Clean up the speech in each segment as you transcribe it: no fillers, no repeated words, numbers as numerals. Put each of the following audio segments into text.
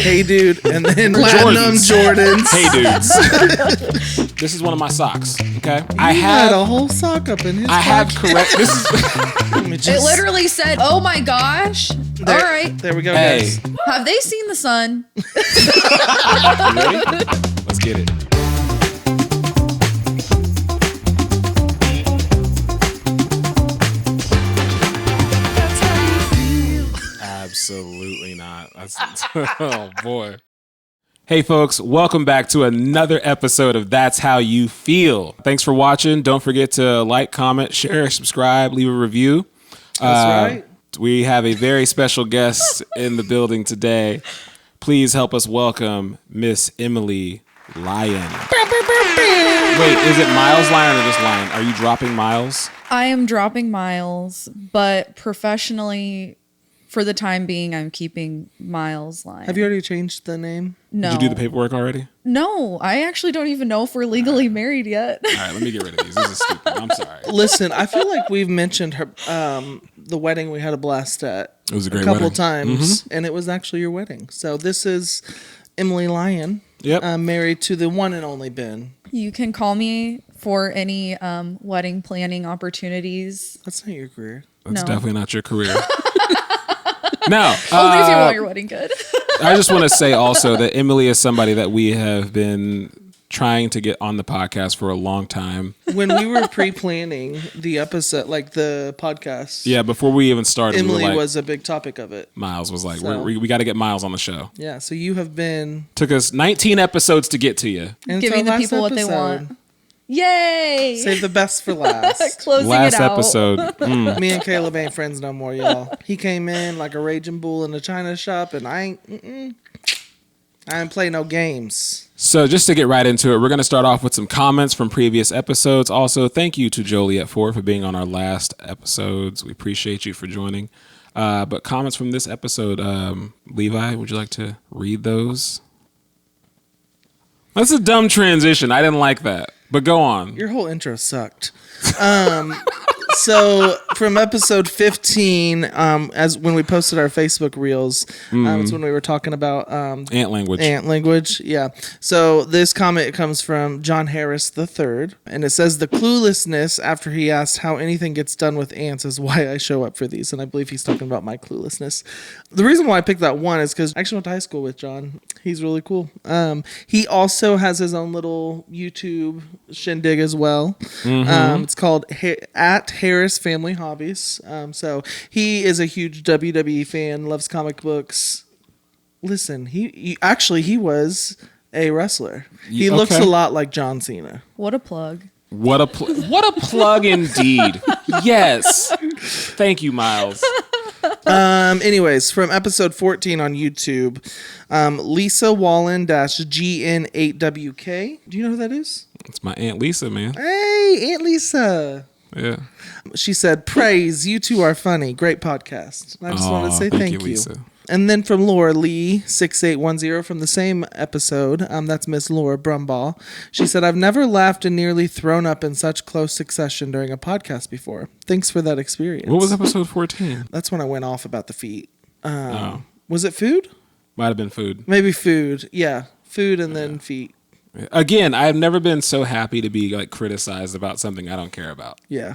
Hey Dude, and then Platinum Jordans. Hey Dudes. This is one of my socks, okay? I had a whole sock up in his I have correct. This is. It literally said, "Oh my gosh." There, all right. There we go, hey. guys. Have they seen the sun? You ready? Let's get it. Absolutely not. Oh boy. Hey folks, welcome back to another episode of That's How You Feel. Thanks for watching. Don't forget to like, comment, share, subscribe, leave a review. That's right. We have a very special guest in the building today. Please help us welcome Miss Emily Lyon. Wait, is it Miles Lyon or just Lyon? Are you dropping Miles? I am dropping Miles, but professionally, for the time being, I'm keeping Miles Lyon. Have you already changed the name? No. Did you do the paperwork already? No, I actually don't even know if we're legally married yet. All right, let me get rid of these. This is stupid. I'm sorry. Listen, I feel like we've mentioned her, the wedding we had a blast at. It was a great couple wedding. times, and it was actually your wedding. So this is Emily Lyon. Yep. Married to the one and only Ben. You can call me for any wedding planning opportunities. That's not your career. That's No. definitely not your career. No. Only if you want your wedding good. I just want to say also that Emily is somebody that we have been trying to get on the podcast for a long time. When we were pre-planning the episode, like the podcast, Yeah, before we even started, Emily we were like, was a big topic of it. Miles was like, So- we got to get Miles on the show. Yeah, so you have been Took us 19 episodes to get to you. and it's Giving our the last people what they episode. want. Yay! Save the best for last. Closing Last it out. episode. Me and Caleb ain't friends no more, y'all. He came in like a raging bull in a china shop, and I ain't play no games. So just to get right into it, we're going to start off with some comments from previous episodes. Also, thank you to Joliet Ford for being on our last episodes. We appreciate you for joining. But comments from this episode, Levi, would you like to read those? That's a dumb transition. I didn't like that. But go on. Your whole intro sucked. So from episode 15, as when we posted our Facebook reels, it's when we were talking about Ant language. ant language. Yeah. So this comment comes from John Harris III, and it says the cluelessness after he asked how anything gets done with ants is why I show up for these, and I believe he's talking about my cluelessness. The reason why I picked that one is because I actually went to high school with John. He's really cool. He also has his own little YouTube shindig as well. It's called at Harris Family Hobbies. So he is a huge WWE fan, loves comic books. Listen, he was a wrestler. He looks a lot like John Cena. What a plug. What a plug indeed. Yes. Thank you, Miles. Anyways, from episode 14 on YouTube, Lisa Wallen -GN8WK. Do you know who that is? It's my Aunt Lisa, man. Hey, Aunt Lisa. Yeah. She said, praise, you two are funny. Great podcast. I just want to say thank you. Lisa. And then from Laura Lee, 6810, from the same episode, that's Miss Laura Brumbaugh. She said, I've never laughed and nearly thrown up in such close succession during a podcast before. Thanks for that experience. What was episode 14? That's when I went off about the feet. Was it food? Might have been food. Maybe food. Yeah, food and then feet. Again, I've never been so happy to be like criticized about something I don't care about. Yeah.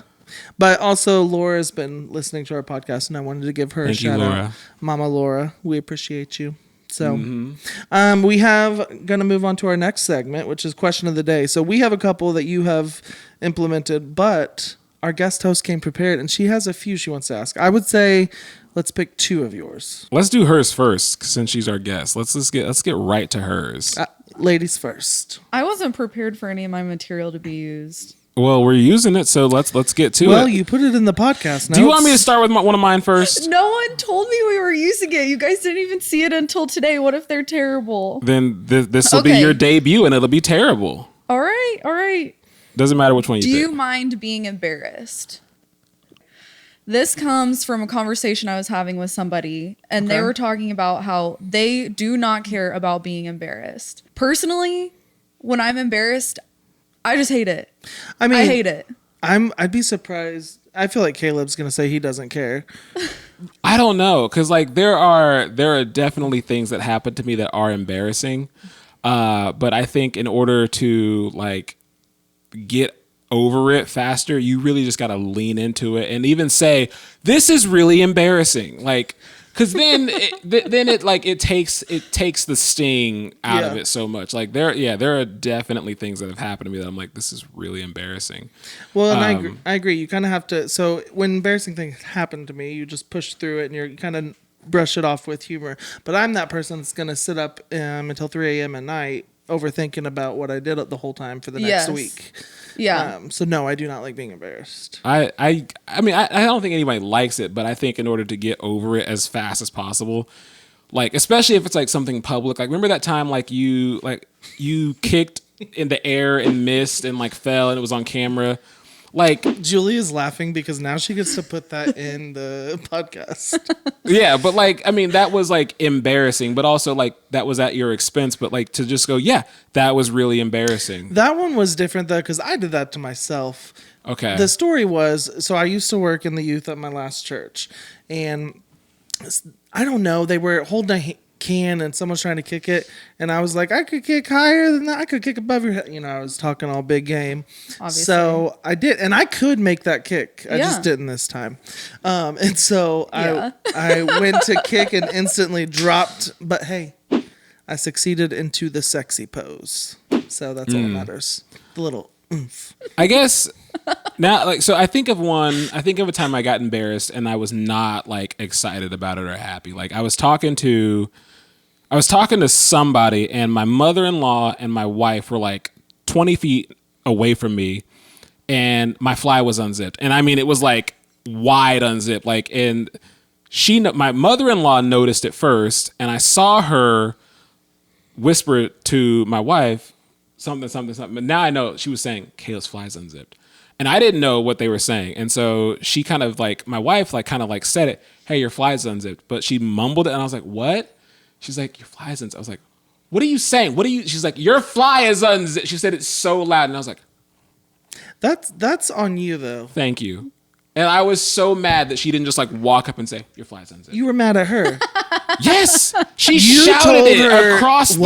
But also, Laura's been listening to our podcast, and I wanted to give her a shout out. Mama Laura, we appreciate you. So we have going to move on to our next segment, which is question of the day. So we have a couple that you have implemented, but our guest host came prepared, and she has a few she wants to ask. I would say let's pick two of yours. Let's do hers first, since she's our guest. Let's get right to hers. Ladies first. I wasn't prepared for any of my material to be used. Well, we're using it, so let's get to it. Well, you put it in the podcast notes. Do you want me to start with one of mine first? No one told me we were using it. You guys didn't even see it until today. What if they're terrible? Then this will be your debut, and it'll be terrible. All right. Doesn't matter which one you Do pick. you mind being embarrassed? This comes from a conversation I was having with somebody, and they were talking about how they do not care about being embarrassed. Personally, when I'm embarrassed, I just hate it. I hate it. I'd be surprised I feel like Caleb's gonna say he doesn't care. I don't know, because like there are definitely things that happen to me that are embarrassing, but I think in order to like get over it faster, you really just got to lean into it and even say, this is really embarrassing, like, because then it takes the sting out of it so much. Like there are definitely things that have happened to me that I'm like, this is really embarrassing. Well, and I agree. You kind of have to. So when embarrassing things happen to me, you just push through it and you kind of brush it off with humor. But I'm that person that's going to sit up until 3 a.m. at night overthinking about what I did the whole time for the next week. Yeah. So no, I do not like being embarrassed. I mean, I don't think anybody likes it, but I think in order to get over it as fast as possible, like especially if it's like something public, like remember that time like you kicked in the air and missed and like fell and it was on camera. Like Julie is laughing because now she gets to put that in the podcast. Yeah, but like I mean that was like embarrassing, but also like that was at your expense. But like to just go, yeah, that was really embarrassing. That one was different though because I did that to myself. Okay. The story was, so I used to work in the youth at my last church, and I don't know, they were holding a can and someone's trying to kick it, and I was like, I could kick higher than that, I could kick above your head, you know, I was talking all big game. Obviously. So I did, and I could make that kick. I just didn't this time. And so I went to kick and instantly dropped, but hey, I succeeded into the sexy pose. So that's all that matters. The little oomph. I guess now, like, so I think of a time I got embarrassed and I was not like excited about it or happy. Like I was talking to somebody and my mother-in-law and my wife were like 20 feet away from me and my fly was unzipped. And I mean, it was like wide unzipped. Like, and my mother-in-law noticed it first and I saw her whisper to my wife, something. But now I know she was saying, Kayla's fly's unzipped. And I didn't know what they were saying. And so she kind of like, my wife like kind of like said it, hey, your fly's unzipped. But she mumbled it and I was like, what? She's like, your fly's unzipped. I was like, what are you saying? She's like, your fly is unzipped. She said it so loud. And I was like, that's on you though. thank you. And I was so mad that she didn't just like walk up and say, your fly's unzipped. You were mad at her. Yes. She shouted it across the...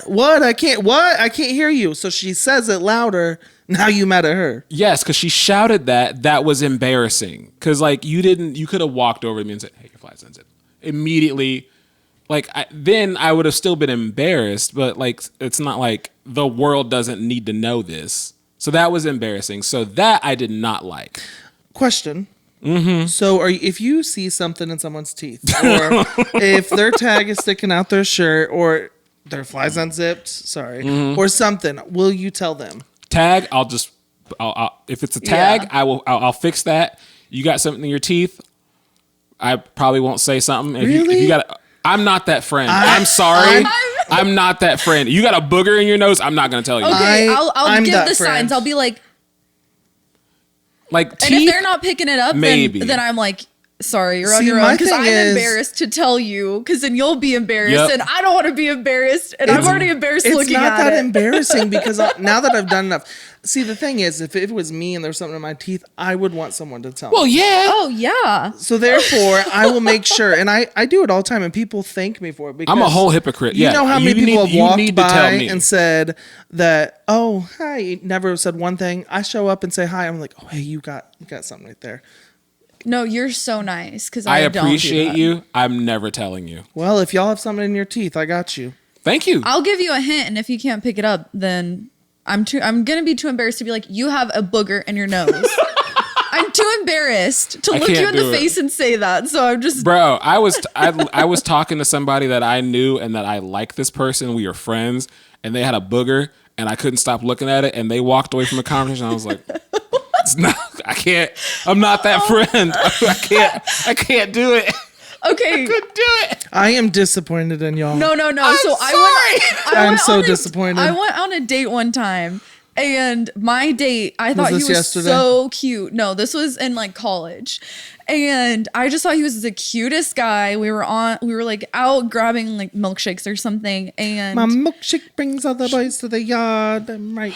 What? I can't hear you. So she says it louder. Now you mad at her. Yes, because she shouted that. That was embarrassing. Because like you could have walked over to me and said, hey, your fly's unzipped. Immediately, like then I would have still been embarrassed, but like it's not like the world doesn't need to know this. So that was embarrassing. So that I did not like. Question. Mm-hmm. So if you see something in someone's teeth, or if their tag is sticking out their shirt, or their fly's unzipped, or something, will you tell them? Tag, I'll if it's a tag, I'll fix that. You got something in your teeth, I probably won't say something. Really? I'm not that friend. I'm sorry. I'm not that friend. You got a booger in your nose, I'm not going to tell you. Okay, I'll give the signs. I'll be like teeth, and if they're not picking it up, maybe. then I'm like, sorry, you're on your own, because I'm embarrassed to tell you, because then you'll be embarrassed, and I don't want to be embarrassed, and I'm already embarrassed looking at it. It's not that embarrassing, because now that I've done enough. See, the thing is, if it was me and there was something in my teeth, I would want someone to tell me. Well, yeah. Oh, yeah. So therefore, I will make sure, and I do it all the time, and people thank me for it. Because I'm a whole hypocrite. You know how many people have walked by and said that, oh, hi, never said one thing. I show up and say hi. I'm like, oh, hey, you got something right there. No, you're so nice, because I don't appreciate do you. I'm never telling you. Well, if y'all have something in your teeth, I got you. Thank you. I'll give you a hint, and if you can't pick it up, then I'm gonna be too embarrassed to be like, you have a booger in your nose. I'm too embarrassed to look you in the face and say that. So I'm just, bro. I was talking to somebody that I knew and that I like this person. We were friends, and they had a booger, and I couldn't stop looking at it, and they walked away from the conversation. I was like, it's not. I can't. I'm not that friend. I can't do it. Okay. I couldn't do it. I am disappointed in y'all. No. I'm I'm so disappointed. I went on a date one time, And my date, I thought he was yesterday? so cute. No, this was in like college. And I just thought he was the cutest guy. We were like out grabbing like milkshakes or something. And My milkshake brings all the boys to the yard. I'm right.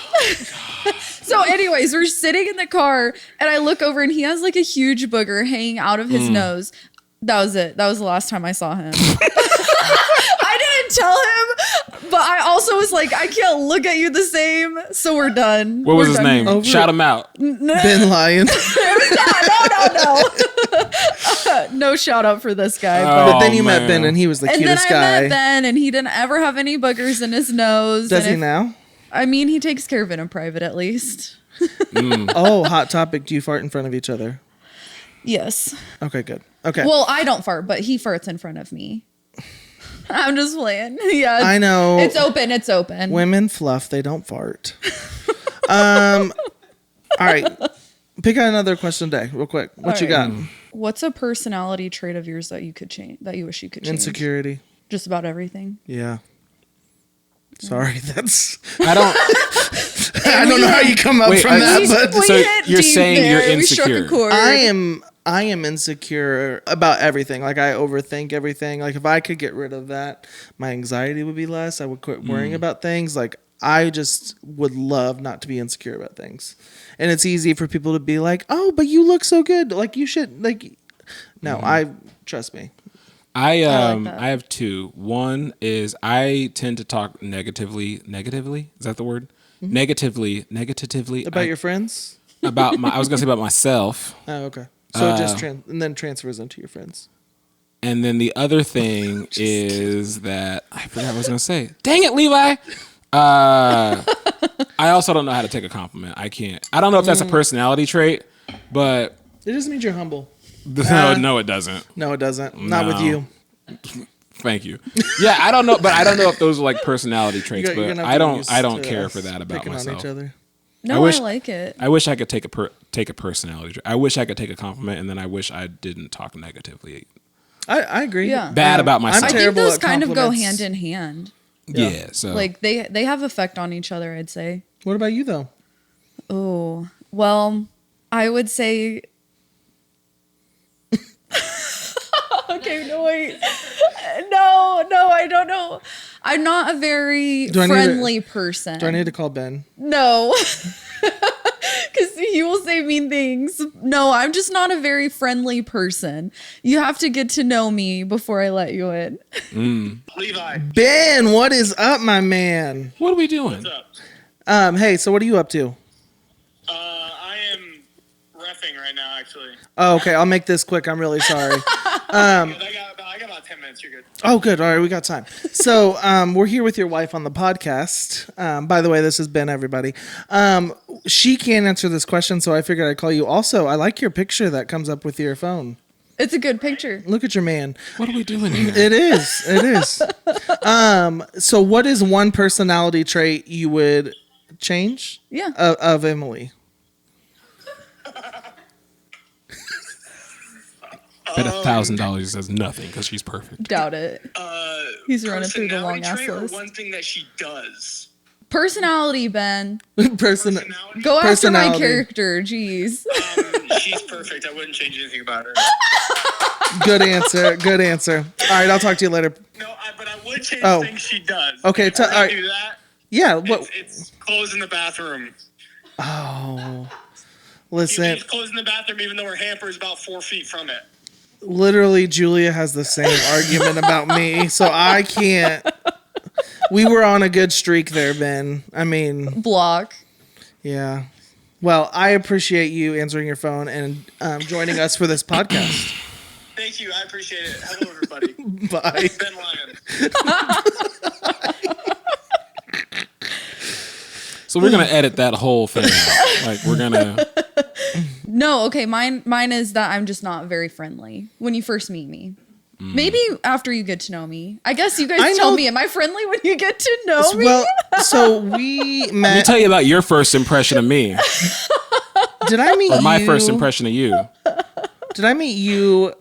so anyways, we're sitting in the car and I look over and he has like a huge booger hanging out of his nose. That was it. That was the last time I saw him. I didn't tell him, but I also was like, I can't look at you the same. So we're done. What was his done. name? Shout him out. Ben Lyon. No. No shout out for this guy. But then you met man. Ben and he was the And then cutest I guy. met Ben and he didn't ever have any boogers in his nose. Does And he if- now? I mean, he takes care of it in private at least. Oh, hot topic. Do you fart in front of each other? Yes. Okay, good. Okay. Well, I don't fart, but he farts in front of me. I'm just playing. Yeah. I know. It's open. It's open. Women fluff, they don't fart. All right. Pick out another question today, real quick. What you got? What's a personality trait of yours that you could change, that you wish you could change? Insecurity. Just about everything. Yeah. Sorry, that's. I don't. I don't know how you come up Wait, from that, but We So hit you're deep saying there. you're We struck a insecure. chord. I am insecure about everything. Like I overthink everything. Like if I could get rid of that, my anxiety would be less. I would quit worrying about things. Like I just would love not to be insecure about things. And it's easy for people to be like, "Oh, but you look so good. Like you should like." No, I trust me. I like that. I have two. One is I tend to talk negatively. Is that the word? Negatively. About your friends? About my. I was gonna say about myself. Oh, okay. So it just and then transfers into your friends. And then the other thing is that I forgot what I was gonna say. Dang it, Levi. I also don't know how to take a compliment. I can't. I don't know if that's a personality trait, but It just means you're humble. no, it doesn't. No, it doesn't. Not with No. you. Thank you. Yeah, I don't know, but I don't know if those are like personality traits. You're But gonna have I to don't. use I don't to care us for that about picking on myself. each other. No, I wish- I like it. I wish I could take a personality trait. I wish I could take a compliment, and then I wish I didn't talk negatively. I agree. Yeah. Bad about I'm myself. I think terrible those at kind of go compliments. hand in hand. Yeah. So Like they have effect on each other, I'd say. What about you though? Oh, well, I would say. Okay, no, wait. No, I don't know. I'm not a very Do I need to- friendly person. Do I need to call Ben? No. Because he will say mean things. No, I'm just not a very friendly person. You have to get to know me before I let you in. Levi, Ben, what is up, my man? what are we doing? what's up? Hey, so what are you up to? I am reffing right now, actually. Oh, okay, I'll make this quick. I'm really sorry. I got about 10 minutes. You're good. Oh, good. All right, we got time. So, we're here with your wife on the podcast. By the way, this is Ben, everybody. She can't answer this question, so I figured I'd call you. Also, I like your picture that comes up with your phone. It's a good picture. Look at your man. What are we doing here? It is. It is. So, what is one personality trait you would change? Yeah. Of Emily. Bet $1,000 says nothing because she's perfect. Doubt it. He's running through the Personality long ass trait or list. one thing that she does. Personality, Ben. Personality. Go after my Personality. character. Jeez. She's perfect. I wouldn't change anything about her. Good answer. Good answer. All right, I'll talk to you later. No, but I would change Oh. things she does. Okay, If all I right. do that. Yeah. What? It's clothes in the bathroom. Oh. She Listen. leaves clothes in the bathroom even though her hamper is about 4 feet from it. Literally, Julia has the same argument about me, so I can't. We were on a good streak there, Ben. I mean, Block. yeah. Well, I appreciate you answering your phone and joining us for this podcast. Thank you. I appreciate it. Hello, everybody. Bye. Ben Lyon. So we're gonna edit that whole thing out. Like we're gonna. No, okay. Mine is that I'm just not very friendly when you first meet me. Maybe after you get to know me. I guess you I guys tell know- me, am I friendly when you get to know me? Well, so we Let me met. tell you about your first impression of me, Did I meet or you? my first impression of you. Did I meet you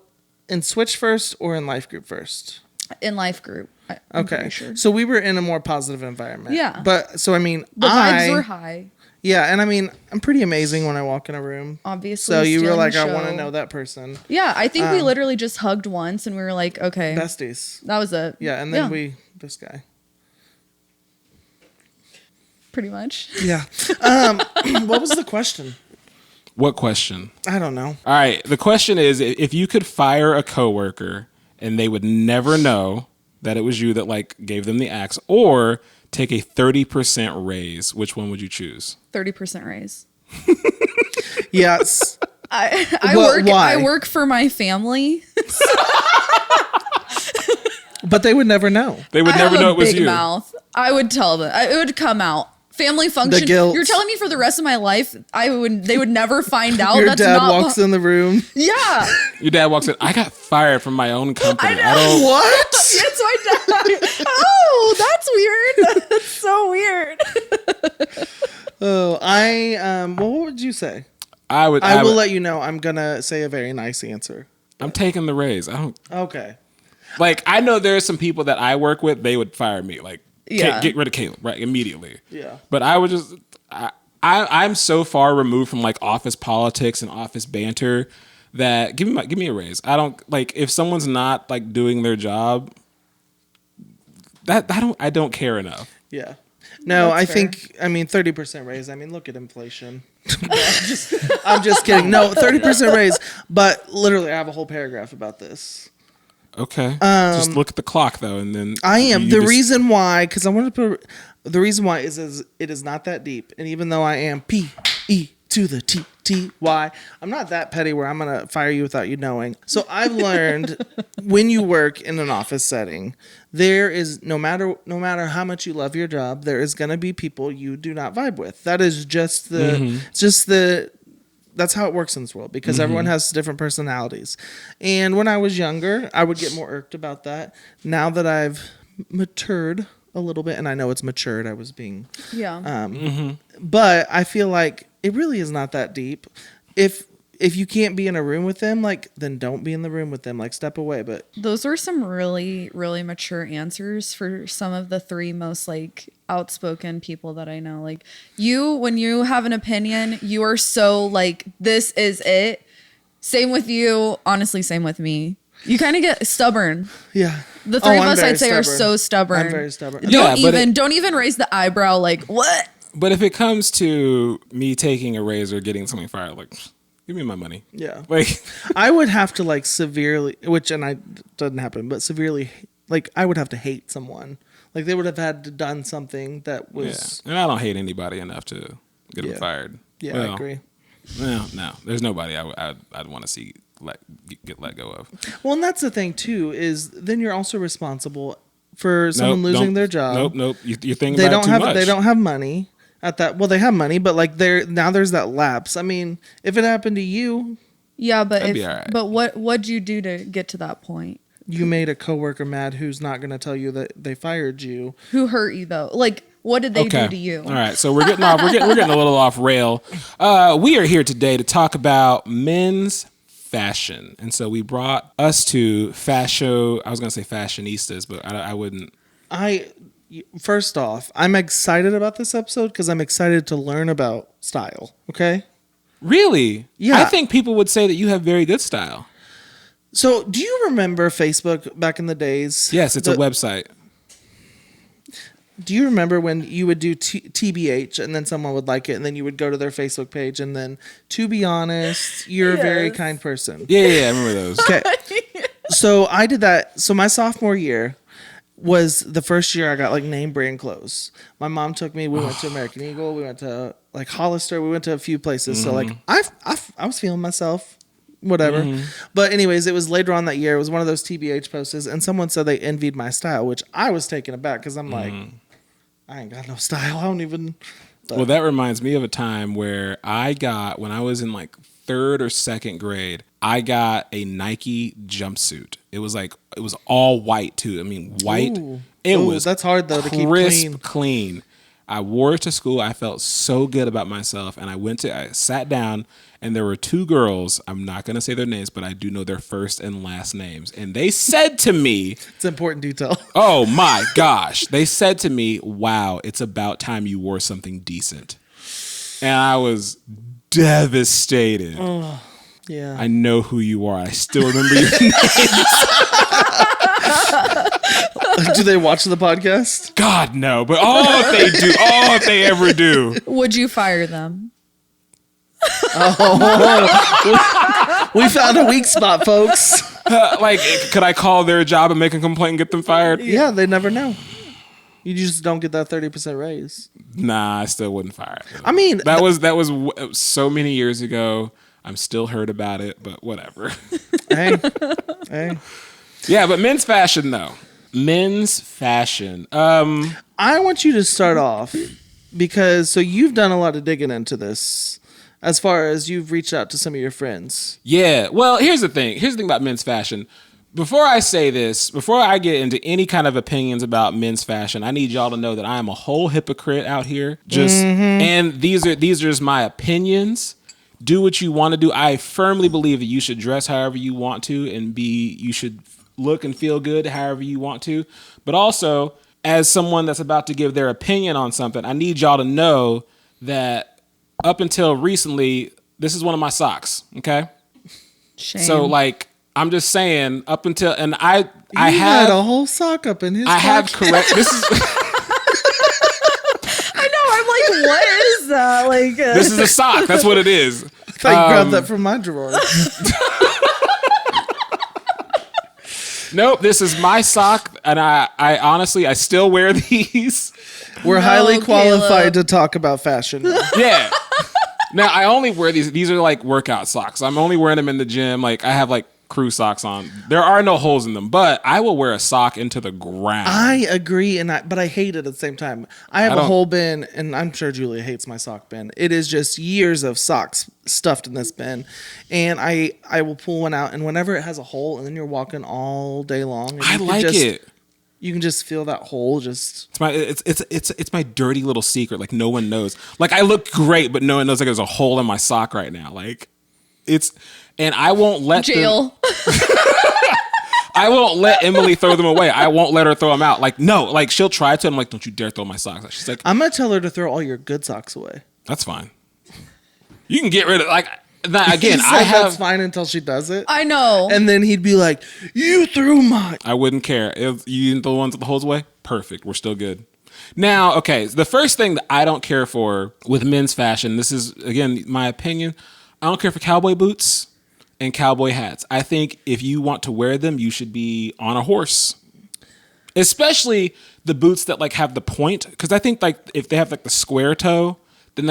in Switch first or in Life Group first? In life group. I'm Okay. pretty sure. So we were in a more positive environment. Yeah. But so I mean, The vibes were high. Yeah, and I mean, I'm pretty amazing when I walk in a room. Obviously. So you were stealing like, the I want to show. know that person. Yeah, I think we literally just hugged once and we were like, okay. Besties. That was it. Yeah, and then this guy. Pretty much. Yeah. What was the question? What question? I don't know. All right. The question is, if you could fire a coworker and they would never know that it was you that like gave them the axe, or take a 30% raise, which one would you choose? 30% raise. Yes. I work for my family. But they would never know. They would I never have know a it was big you. mouth. I would tell them. It would come out. Family function. guilt. You're telling me for the rest of my life, they would never find out. Your That's dad not walks in the room. Yeah. Your dad walks in. I got fired from my own company. I know. What? It's my dad. Oh, that's weird. That's so weird. Oh, what would you say? I will let you know. I'm gonna say a very nice answer. I'm taking the raise. I don't Okay. like. I know there's some people that I work with. They would fire me. Like, Yeah. get rid of Caleb right immediately. Yeah. But I would just. I'm so far removed from like office politics and office banter that give me a raise. I don't like if someone's not like doing their job. I don't care enough. Yeah. No, That's I fair. think 30% raise. I mean, look at inflation. I'm just kidding. No, 30% raise. But literally, I have a whole paragraph about this. Okay. Just look at the clock though, and then I am you reason why, because I want to put the reason why is it is not that deep, and even though I am PE to the TTY, I'm not that petty where I'm gonna fire you without you knowing. So I've learned when you work in an office setting, there is no matter how much you love your job, there is gonna be people you do not vibe with. That is just that's how it works in this world because everyone has different personalities. And when I was younger, I would get more irked about that. Now that I've matured a little bit, and I know it's matured, I was being, Yeah. but I feel like it really is not that deep. If you can't be in a room with them, like, then don't be in the room with them. Like, step away. But Those were some really, really mature answers for some of the three most like outspoken people that I know. Like when you have an opinion, you are so like, this is it. Same with you. Honestly, same with me. You kind of get stubborn. yeah, The three of I'm us, very I'd say, are so stubborn. I'm very stubborn. Yeah, Don't even raise the eyebrow. Like what? But if it comes to me taking a raise or getting something fired, like, give me my money. Yeah. Like, I would have to like severely, doesn't happen, but severely, like I would have to hate someone. Like they would have had to done something that was. yeah. And I don't hate anybody enough to get them fired. Yeah, Well, I agree. No. There's nobody I'd want to see get let go of. Well, and that's the thing too is then you're also responsible for someone losing their job. Nope. You're thinking They about don't it too have much. they don't have money at that. Well, they have money, but like there's that lapse. I mean, if it happened to you, Yeah, but That'd be all right. but what'd you do to get to that point? you made a coworker mad who's not going to tell you that they fired you. Who hurt you though? Like what did they do to you? All right, so we're getting off. We're getting a little off rail. We are here today to talk about men's fashion, and so we brought us to fashion. I was going to say fashionistas, but I wouldn't. First off, I'm excited about this episode because I'm excited to learn about style. Okay. Really? Yeah. I think people would say that you have very good style. So, do you remember Facebook back in the days? Yes, it's a website. Do you remember when you would do TBH and then someone would like it and then you would go to their Facebook page and then, to be honest, you're a very Yes. kind person. Yeah, I remember those. Okay. So I did that. So my sophomore year was the first year I got like name brand clothes. My mom took me. We went to American Eagle. We went to like Hollister. We went to a few places. So like I was feeling myself. Whatever. But anyways, it was later on that year. It was one of those TBH posts, and someone said they envied my style, which I was taken aback because I'm like, I ain't got no style. I don't even. Well, that reminds me of a time where when I was in like 3rd or 2nd grade, I got a Nike jumpsuit. It was all white too. I mean, white. Ooh. It Ooh, was that's hard though to keep crisp, clean. I wore it to school. I felt so good about myself. And I sat down, and there were two girls. I'm not going to say their names, but I do know their first and last names. And they said to me, It's important detail. oh my gosh. They said to me, wow, it's about time you wore something decent. And I was devastated. Yeah. I know who you are. I still remember your name. Do they watch the podcast? God, no. But if they do, if they ever do. Would you fire them? We found a weak spot, folks. Could I call their job and make a complaint and get them fired? Yeah, they never know. You just don't get that 30% raise. Nah, I still wouldn't fire it. I mean, that was so many years ago. I'm still hurt about it, but whatever. hey. Yeah, but men's fashion though. Men's fashion. I want you to start off because you've done a lot of digging into this as far as you've reached out to some of your friends. Yeah. Well, here's the thing. Here's the thing about men's fashion. Before I say this, before I get into any kind of opinions about men's fashion, I need y'all to know that I am a whole hypocrite out here. And these are just my opinions. Do what you want to do. I firmly believe that you should dress however you want to and you should look and feel good however you want to. But also, as someone that's about to give their opinion on something, I need y'all to know that up until recently, this is one of my socks. Okay. Shame. So I'm just saying up until, and I had a whole sock up in his I have pocket. correct. This is, I know. I'm like, what is that? this is a sock. That's what it is. I thought you grabbed that from my drawer. Nope, this is my sock, and I honestly, I still wear these. We're highly qualified to talk about fashion. Yeah. Now, I only wear these. These are like workout socks. I'm only wearing them in the gym. I have crew socks on. There are no holes in them, but I will wear a sock into the ground. I agree, but I hate it at the same time. I have a whole bin, and I'm sure Julia hates my sock bin. It is just years of socks stuffed in this bin, and I will pull one out, and whenever it has a hole, and then you're walking all day long, and I like it. You can just feel that hole. Just it's my dirty little secret. No one knows. I look great, but no one knows there's a hole in my sock right now. And I won't let jail. I won't let Emily throw them away. I won't let her throw them out. No. She'll try to. I'm like, don't you dare throw my socks out. She's like, I'm gonna tell her to throw all your good socks away. That's fine. You can get rid of again. That's fine until she does it. I know. And then he'd be like, "You threw mine." I wouldn't care if you didn't throw the ones with the holes away. Perfect. We're still good. Now, okay. The first thing that I don't care for with men's fashion. This is again my opinion. I don't care for cowboy boots and cowboy hats. I think if you want to wear them, you should be on a horse. Especially the boots that have the point, because I think if they have the square toe, then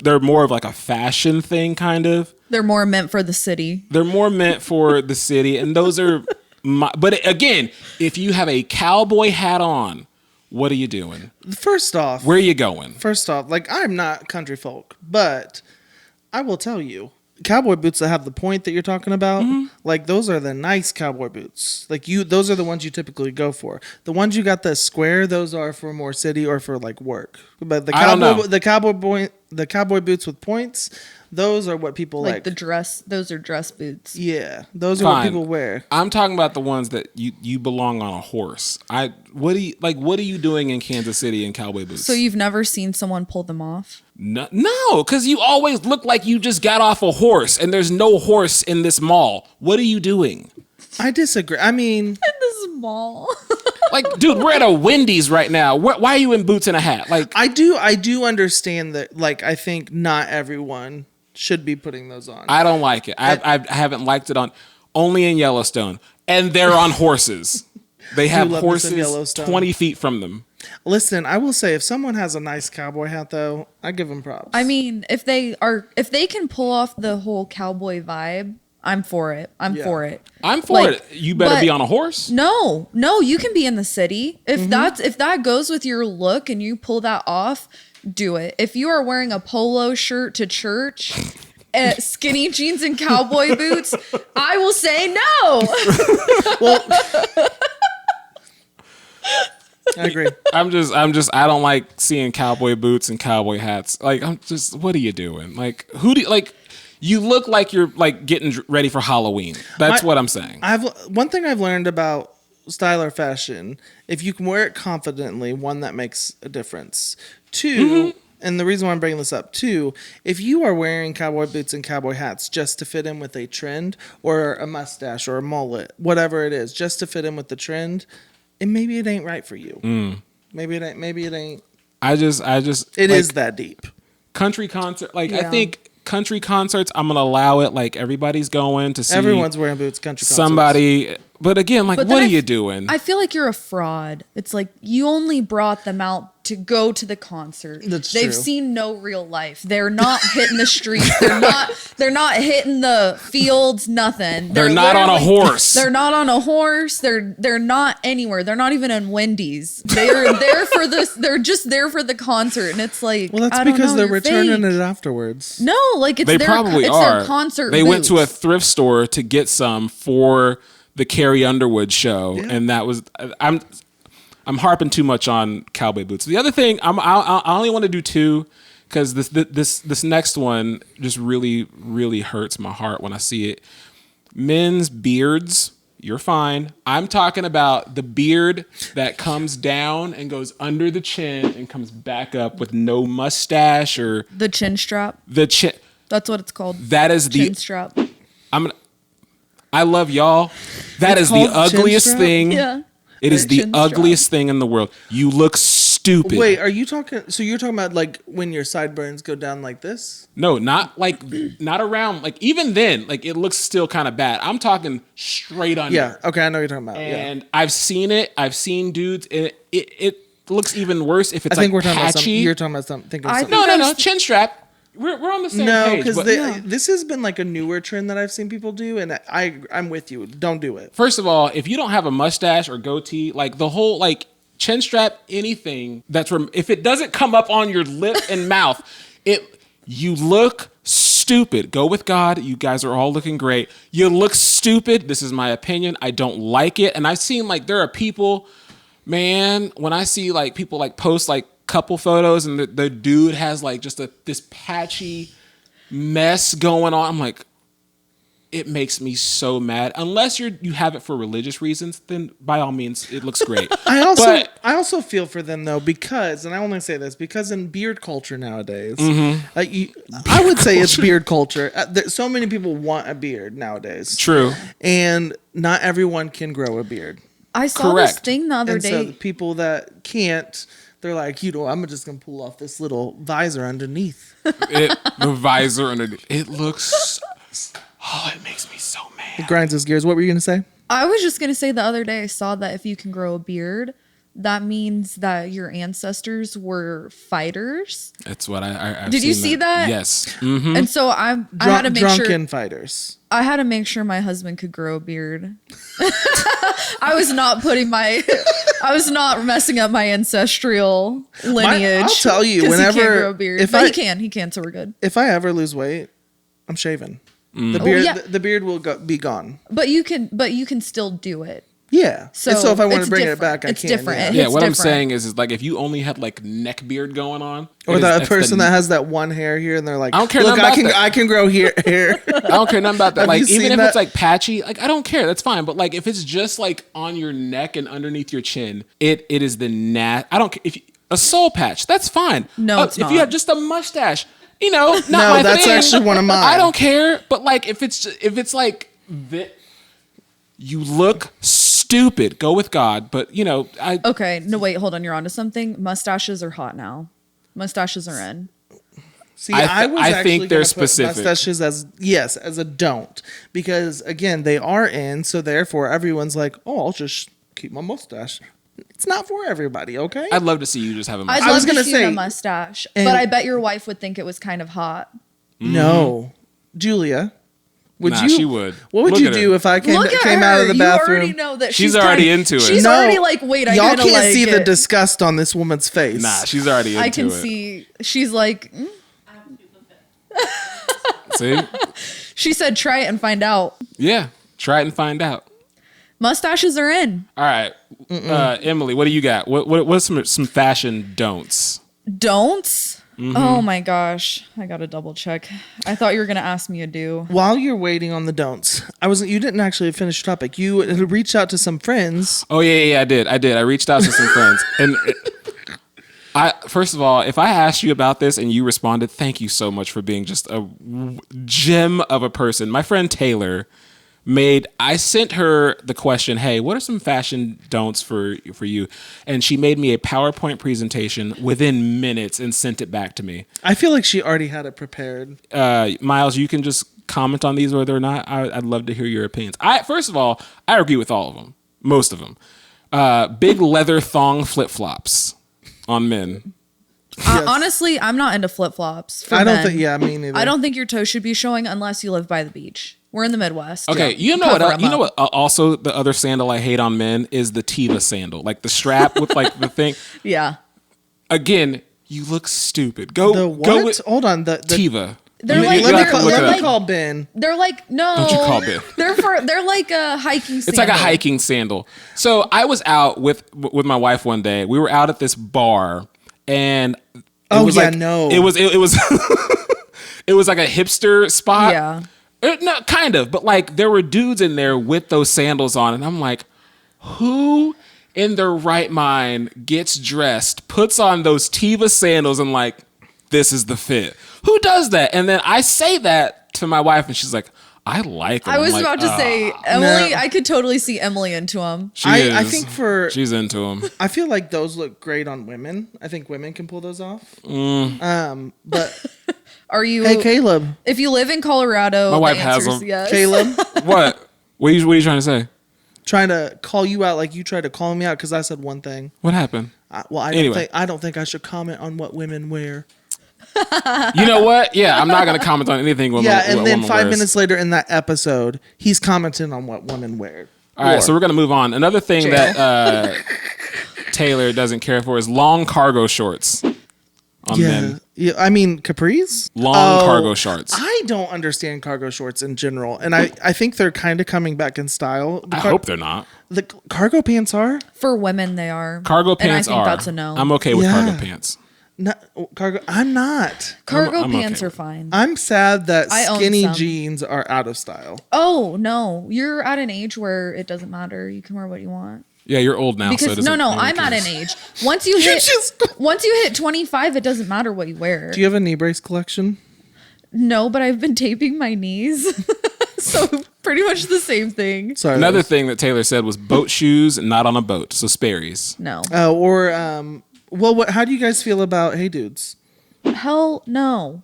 they're more of a fashion thing, kind of. They're more meant for the city. They're more meant for the city, and those are. But again, if you have a cowboy hat on, what are you doing? First off, where are you going? First off, I'm not country folk, but I will tell you, cowboy boots that have the point that you're talking about, those are the nice cowboy boots. Those are the ones you typically go for. The ones you got the square, those are for more city or for work. But the cowboy boots with points, those are what people like. Those are dress boots. Yeah, those are what people wear. I'm talking about the ones that you belong on a horse. What are you doing in Kansas City in cowboy boots? So you've never seen someone pull them off? No, because you always look like you just got off a horse, and there's no horse in this mall. What are you doing? I disagree. I mean, in this mall. Dude, we're at a Wendy's right now. Why are you in boots and a hat? I do understand that. I think not everyone should be putting those on. I don't like it. I haven't liked it only in Yellowstone, and they're on horses. They have horses 20 feet from them. Listen, I will say, if someone has a nice cowboy hat, though, I give them props. I mean, if they can pull off the whole cowboy vibe, I'm for it. I'm for it. You better be on a horse. No, you can be in the city. If that goes with your look and you pull that off, do it. If you are wearing a polo shirt to church, skinny jeans and cowboy boots, I will say no. Well, I agree. I don't like seeing cowboy boots and cowboy hats. Like, what are you doing? Like, you look like you're like getting ready for Halloween. That's what I'm saying. One thing I've learned about style or fashion, if you can wear it confidently, one, that makes a difference. Two, and the reason why I'm bringing this up too, if you are wearing cowboy boots and cowboy hats just to fit in with a trend or a mustache or a mullet, whatever it is, just to fit in with the trend, and maybe it ain't right for you. Maybe it ain't. It is that deep. Country concert, I think country concerts, I'm gonna allow it. Like, everybody's going to see. Everyone's wearing boots. Country concerts. Somebody, but again, like, what are you doing? I feel like you're a fraud. It's like you only brought them out to go to the concert. That's They've true. seen no real life. They're not hitting the streets. They're not hitting the fields. Nothing. They're not on a horse. They're not on a horse. They're not anywhere. They're not even in Wendy's. They're there for this. They're just there for the concert, and it's like, Well, that's I don't because know, they're you're returning fake. it afterwards. No, like it's They their probably it's are. their concert. They went to a boots. thrift store to get some for the Carrie Underwood show, and that was I'm harping too much on cowboy boots. The other thing, I only want to do two because this next one just really hurts my heart when I see it. Men's beards, you're fine. I'm talking about the beard that comes down and goes under the chin and comes back up with no mustache or The chin strap. the chin. That's what it's called. That is the Chin strap. I love y'all. That is the called chin ugliest strap? thing. Yeah. It is the Chin strap. ugliest thing in the world. You look stupid. Wait, are you talking? So you're talking about like when your sideburns go down like this? No, not around. Like, even then, like, it looks still kind of bad. I'm talking straight under. Yeah. Okay, I know what you're talking about. And I've seen it. I've seen dudes. And it looks even worse if it's I think like we're talking about patchy. something. You're talking about something. Thinking of I something. No. Chin strap. We're on the same No, page. because but- this has been like a newer trend that I've seen people do, and I'm with you. Don't do it. First of all, if you don't have a mustache or goatee, like the whole like chin strap, anything that's if it doesn't come up on your lip and mouth, you look stupid. Go with God. You guys are all looking great. You look stupid. This is my opinion. I don't like it. And I've seen like there are people, man, when I see like people like post like couple photos and the dude has like just this patchy mess going on, I'm like, it makes me so mad. Unless you have it for religious reasons, then by all means it looks great. I also feel for them though, because, and I only say this because in beard culture nowadays, I would say it's beard culture. So many people want a beard nowadays. True. And not everyone can grow a beard. I saw this Correct. thing the other And so day. the people that can't, they're like, I'm just gonna pull off this little visor underneath. The visor underneath. It looks. It makes me so mad. It grinds his gears. What were you gonna say? I was just going to say the other day I saw that if you can grow a beard, that means that your ancestors were fighters. That's what I've Did you seen see that? Yes. Mm-hmm. And so I had to make Drunken sure fighters. I had to make sure my husband could grow a beard. I was not messing up my ancestral lineage. I'll tell you, 'cause whenever- he can't grow a beard. if But I- he can, so we're good. If I ever lose weight, I'm shaving. The Oh, beard, yeah. the beard will be gone. But you can still do it. Yeah. So and so if I want it's to bring it different. back, I It's can. different. Yeah. It Yeah, hits what I'm different. saying is like if you only had like neck beard going on, Or that person that has that one hair here, and they're like, I don't care look, nothing about that." I can grow hair. I don't care nothing about that. Have Like you even seen if that? it's like patchy, like I don't care. That's fine. But like if it's just like on your neck and underneath your chin, it is the I don't care if a soul patch. That's fine. No, it's if not. you have just a mustache, not No, my that's thing. actually one of mine. I don't care. But like if it's like you look stupid. Go with God. But Okay, no wait, hold on. You're onto something. Mustaches are hot now. Mustaches are in. See, I was think actually they're gonna put specific. mustaches as a don't, because again they are in, so therefore everyone's like, oh, I'll just keep my mustache. It's not for everybody, okay? I'd love to see you just have a I'd mustache. love was gonna to see you in say- a mustache, and- but I bet your wife would think it was kind of hot. No, Julia, would Nah, you? she would. What would Look you at do her. if I came Look at came her. out of the You bathroom? already know that She's she's already kinda- into it. She's No, already like, wait, I y'all kind of can't like see the it. disgust on this woman's face. Nah, she's already into I can it. see. She's like, See? she said, try it and find out. Yeah. Try it and find out. Mustaches are in. All right. Emily, what do you got? What's some fashion don'ts? Don'ts? Oh my gosh. I got to double check. I thought you were going to ask me a do. While you're waiting on the don'ts, you didn't actually finish your topic. You reached out to some friends. Oh, yeah, I did. I reached out to some friends. And first of all, if I asked you about this and you responded, thank you so much for being just a gem of a person. My friend Taylor I sent her the question, hey, what are some fashion don'ts for you? And she made me a PowerPoint presentation within minutes and sent it back to me. I feel like she already had it prepared. Miles, you can just comment on these whether or not. I'd love to hear your opinions. First of all, I agree with all of them, most of them. Big leather thong flip-flops on men. Yes. Honestly, I'm not into flip-flops. I don't think, me neither. I don't think your toes should be showing unless you live by the beach. We're in the Midwest. Okay, Yeah. you know what? Also, the other sandal I hate on men is the Teva sandal, like the strap with like the thing. Yeah. Again, you look stupid. Go with Hold on. The Teva. They're let me call Ben. They're like no. Don't you call Ben? They're like a hiking sandal. It's like a hiking sandal. So I was out with my wife one day. We were out at this bar, and it was like a hipster spot. Yeah. No, kind of, but like there were dudes in there with those sandals on, and I'm like, who in their right mind gets dressed, puts on those Teva sandals, and like, this is the fit? Who does that? And then I say that to my wife, and she's like, I like them. I was about to say, Emily, No. I could totally see Emily into them. I think she's into them. I feel like those look great on women. I think women can pull those off. But Are you? hey, Caleb. If you live in Colorado, My wife the has answer's them. Yes. Caleb, What? What are you trying to say? trying to call you out like you tried to call me out because I said one thing. What happened? I don't think I should comment on what women wear. You know what? Yeah, I'm not going to comment on anything. And then 5 minutes later in that episode, he's commenting on what women wear. All right, so we're going to move on. Another thing that Taylor doesn't care for is long cargo shorts on men. Yeah, I mean capris, Long cargo shorts. I don't understand cargo shorts in general, and I think they're kind of coming back in style. I hope they're not. The cargo pants are For women, they are. Cargo pants and I think are. That's a no. I'm okay with Yeah. cargo pants. not cargo. I'm not. Cargo I'm pants okay. are fine. I'm sad that I own skinny some. jeans are out of style. Oh no, you're at an age where it doesn't matter. You can wear what you want. Yeah, you're old now. Because so I'm at an age. Once you hit 25, it doesn't matter what you wear. Do you have a knee brace collection? No, but I've been taping my knees. So pretty much the same thing. Sorry. Another thing that Taylor said was boat shoes, not on a boat. So Sperry's. No. Well, how do you guys feel about Hey Dudes? Hell no.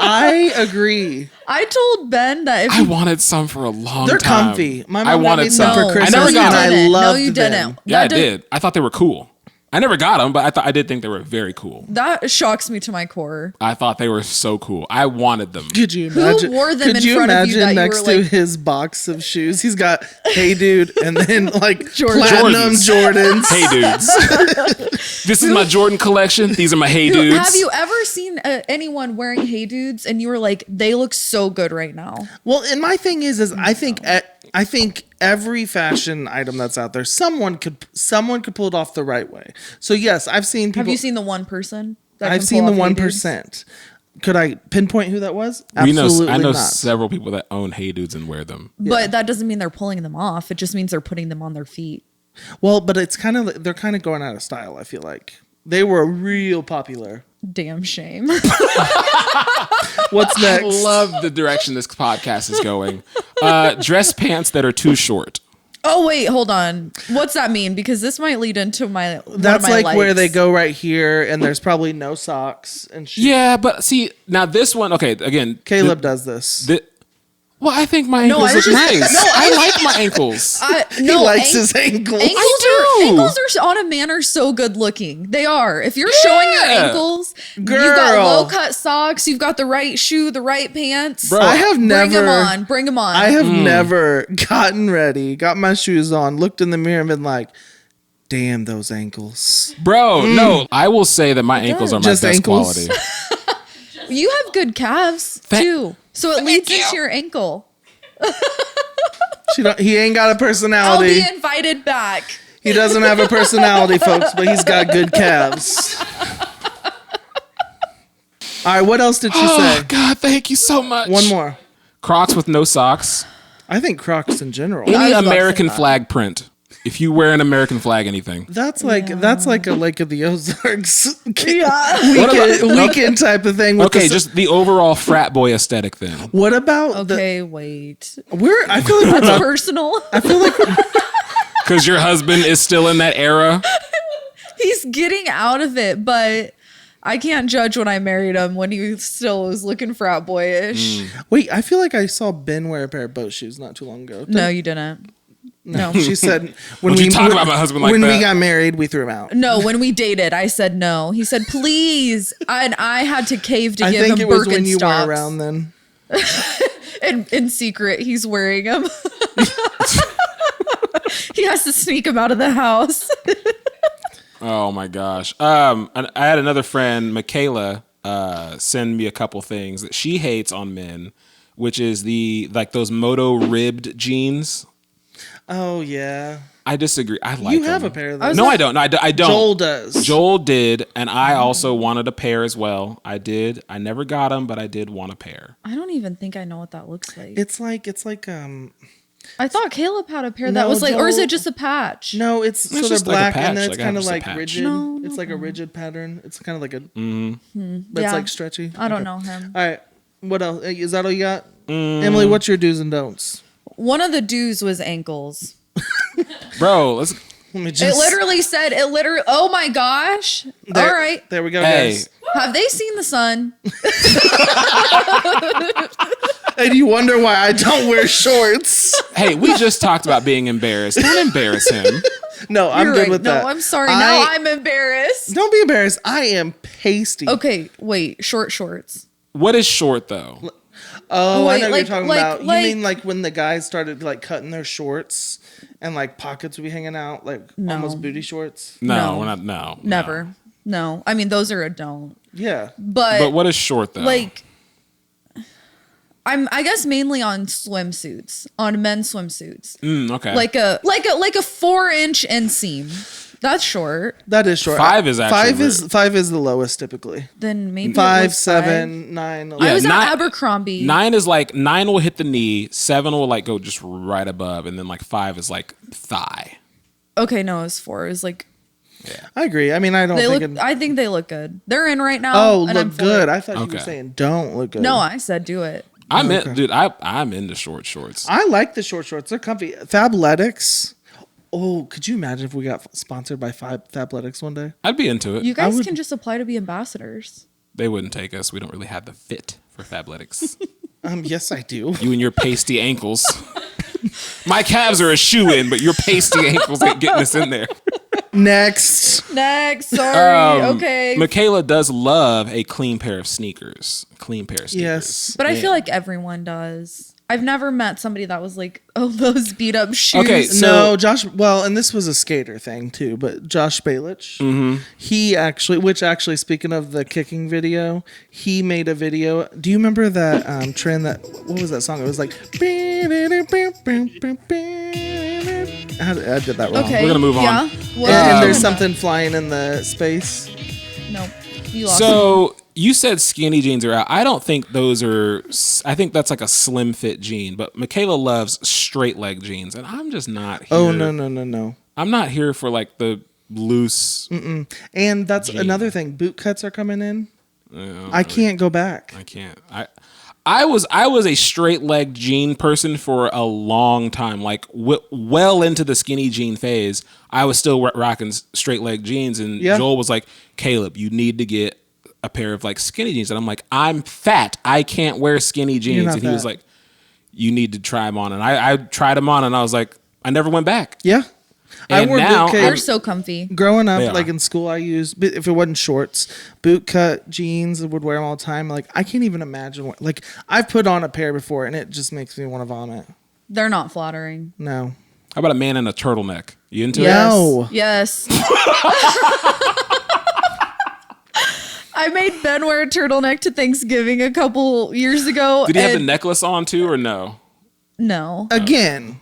I agree. I told Ben that if I wanted some for a long They're time. comfy. My I mom got wanted me some. some for I Christmas, never got and them. I loved No, you them. didn't. Yeah, I That did. I thought they were cool. I never got them, but I did think they were very cool. That shocks me to my core. I thought they were so cool. I wanted them. Could you imagine? wore them could in you front of you imagine that you next were to like- his box of shoes? He's got Hey Dude, and then like Jordan. platinum Jordans. Hey dudes. This is my Jordan collection. These are my Hey dudes. Have you ever seen anyone wearing Hey Dudes and you were like, they look so good right now? Well, and my thing is I think every fashion item that's out there, someone could pull it off the right way. So yes, I've seen people. Have you seen the one person? that I've can seen pull the off Hey Dudes? 1%. Could I pinpoint who that was? I Absolutely know not. several people that own Hey dudes and wear them. But that doesn't mean they're pulling them off. It just means they're putting them on their feet. Well, but it's they're kind of going out of style. I feel like they were real popular. Damn shame. What's next? I love the direction this podcast is going. Dress pants that are too short. Oh, wait, hold on. What's that mean? Because this might lead into one That's of my like where likes. they go right here, and there's probably no socks and shit. Yeah, but see, now this one, okay, again. Caleb does this. Well, I think my ankles I look just- nice. no, I like my ankles. He likes his ankles. Ankles on a man are so good looking. They are. If you're showing your Yeah. ankles, you've Girl. got low cut socks, you've got the right shoe, the right pants. Bro, I have Bring them never. on. Bring them on. I have never gotten ready, got my shoes on, looked in the mirror, and been like, "Damn those ankles." Bro, no, I will say that my ankles are my Just best ankles? quality. You have good calves too. So it leads into your ankle. He ain't got a I'll personality. be invited back. He doesn't have a personality, folks, but he's got good calves. All right, what else did she say? Oh, God, thank you so much. One more. Crocs with no socks. I think Crocs in general. I Any was about to say American that. flag print. If you wear an American flag, anything. That's like a Lake of the Ozarks Yeah. weekend type of thing. With Okay, just the overall frat boy aesthetic then. what about Okay, wait. I feel like we're That's about, personal. I feel like Because your husband is still in that era. He's getting out of it, but I can't judge when I married him when he still was looking frat boyish. wait. I feel like I saw Ben wear a pair of boat shoes not too long ago. No, you didn't. No. She said when Don't you talk about my husband like when that. we got married, we threw him out. No, when we dated, I said no. He said, please. And I had to cave to I give think him it was when you were Birkenstocks. around then. And in secret, he's wearing them. He has to sneak him out of the house. Oh my gosh. I had another friend, Michaela, send me a couple things that she hates on men, which is those moto ribbed jeans. Oh yeah, I disagree. I like you have them. a pair of I was those. No, I don't. No, I don't. Joel does. Joel did, and I also wanted a pair as well. I did. I never got them, but I did want a pair. I don't even think I know what that looks like. It's like I thought Caleb had a pair that No, was like, or is Joel- it just a patch? no, it's so they're just like a black patch, and then it's like I kind have of just a like patch. rigid. No, It's like a rigid pattern. It's kind of like a, but Yeah. it's like stretchy. I don't Okay. know him. All right, what else? Is that all you got, Emily? What's your do's and don'ts? One of the do's was ankles. Bro, let's. Let me It just. literally said, oh my gosh. There, All right. there we go, Hey, guys. Have they seen the sun? And you wonder why I don't wear shorts. hey, we just talked about being embarrassed. Don't embarrass him. No, I'm You're good right. with no, that. I'm sorry. Now I'm embarrassed. Don't be embarrassed. I am pasty. Okay, wait. Short shorts. What is short though? Oh, Wait, I know what like- you're talking like- about. like- You mean like when the guys started like cutting their shorts and like pockets would be hanging out, like No. almost booty shorts? No, No. we're not. No, Never. No. I mean, those are a don't. Yeah. But what is short though? Like, I guess mainly on swimsuits, on men's swimsuits. Okay. Like a 4-inch inseam. That's short. That is short. Five is actually five is the lowest typically. Then maybe it 5, was 7, 9. I 11. was nine- at Abercrombie. 9 is like 9 will hit the knee, 7 will like go just right above, and then like 5 is like thigh. Okay, no, it was 4. It was like I agree. I mean, I don't they think. look. I think they look good. They're in right now. Oh, and I'm look for good. it. I thought you were Okay. saying don't look good. No, I said do it. I'm into short shorts. I like the short shorts. They're comfy. Fabletics. Oh, could you imagine if we got sponsored by Fabletics one day? I'd be into it. You guys would- can just apply to be ambassadors. They wouldn't take us. We don't really have the fit for Fabletics. Yes, I do. You and your pasty ankles. My calves are a shoe-in, but your pasty ankles ain't getting us in there. Next. Next, sorry. Um, Okay. Michaela does love a clean pair of sneakers. Clean pair of sneakers. Yes. But I feel like everyone does. I've never met somebody that was like, oh, those beat up shoes. Okay, so- No, Josh. Well, and this was a skater thing too, but Josh Balich, he actually, speaking of the kicking video, he made a video. Do you remember that trend? What was that song? It was like. I did that wrong. Okay. We're gonna move on. Yeah. What And are there's you talking something flying in the space. about? No. You lost me. So you said skinny jeans are out. I don't think those are. I think that's like a slim fit jean. But Michaela loves straight leg jeans, and I'm just not here. Oh no. I'm not here for like the loose. And that's Jean. another thing. Boot cuts are coming in. Yeah, I can't go back. I can't. I was a straight leg jean person for a long time. Like well into the skinny jean phase, I was still rocking straight leg jeans. And Yeah. Joel was like, "Caleb, you need to get a pair of like skinny jeans." And I'm like, "I'm fat. I can't wear skinny jeans." not And he was fat. like, "You need to try them on." And I tried them on, and I was like, I never went back. Yeah. I And wore now boot They're cut. so comfy. Growing They up, are. like in school, I used, if it wasn't shorts, boot cut jeans. I would wear them all the time. Like, I can't even imagine what, like, I've put on a pair before and it just makes me want to vomit. They're not flattering. No. How about a man in a turtleneck? You into Yeah. it? No. Yes. I made Ben wear a turtleneck to Thanksgiving a couple years ago. Did he have the and- necklace on too, or no? No. Again,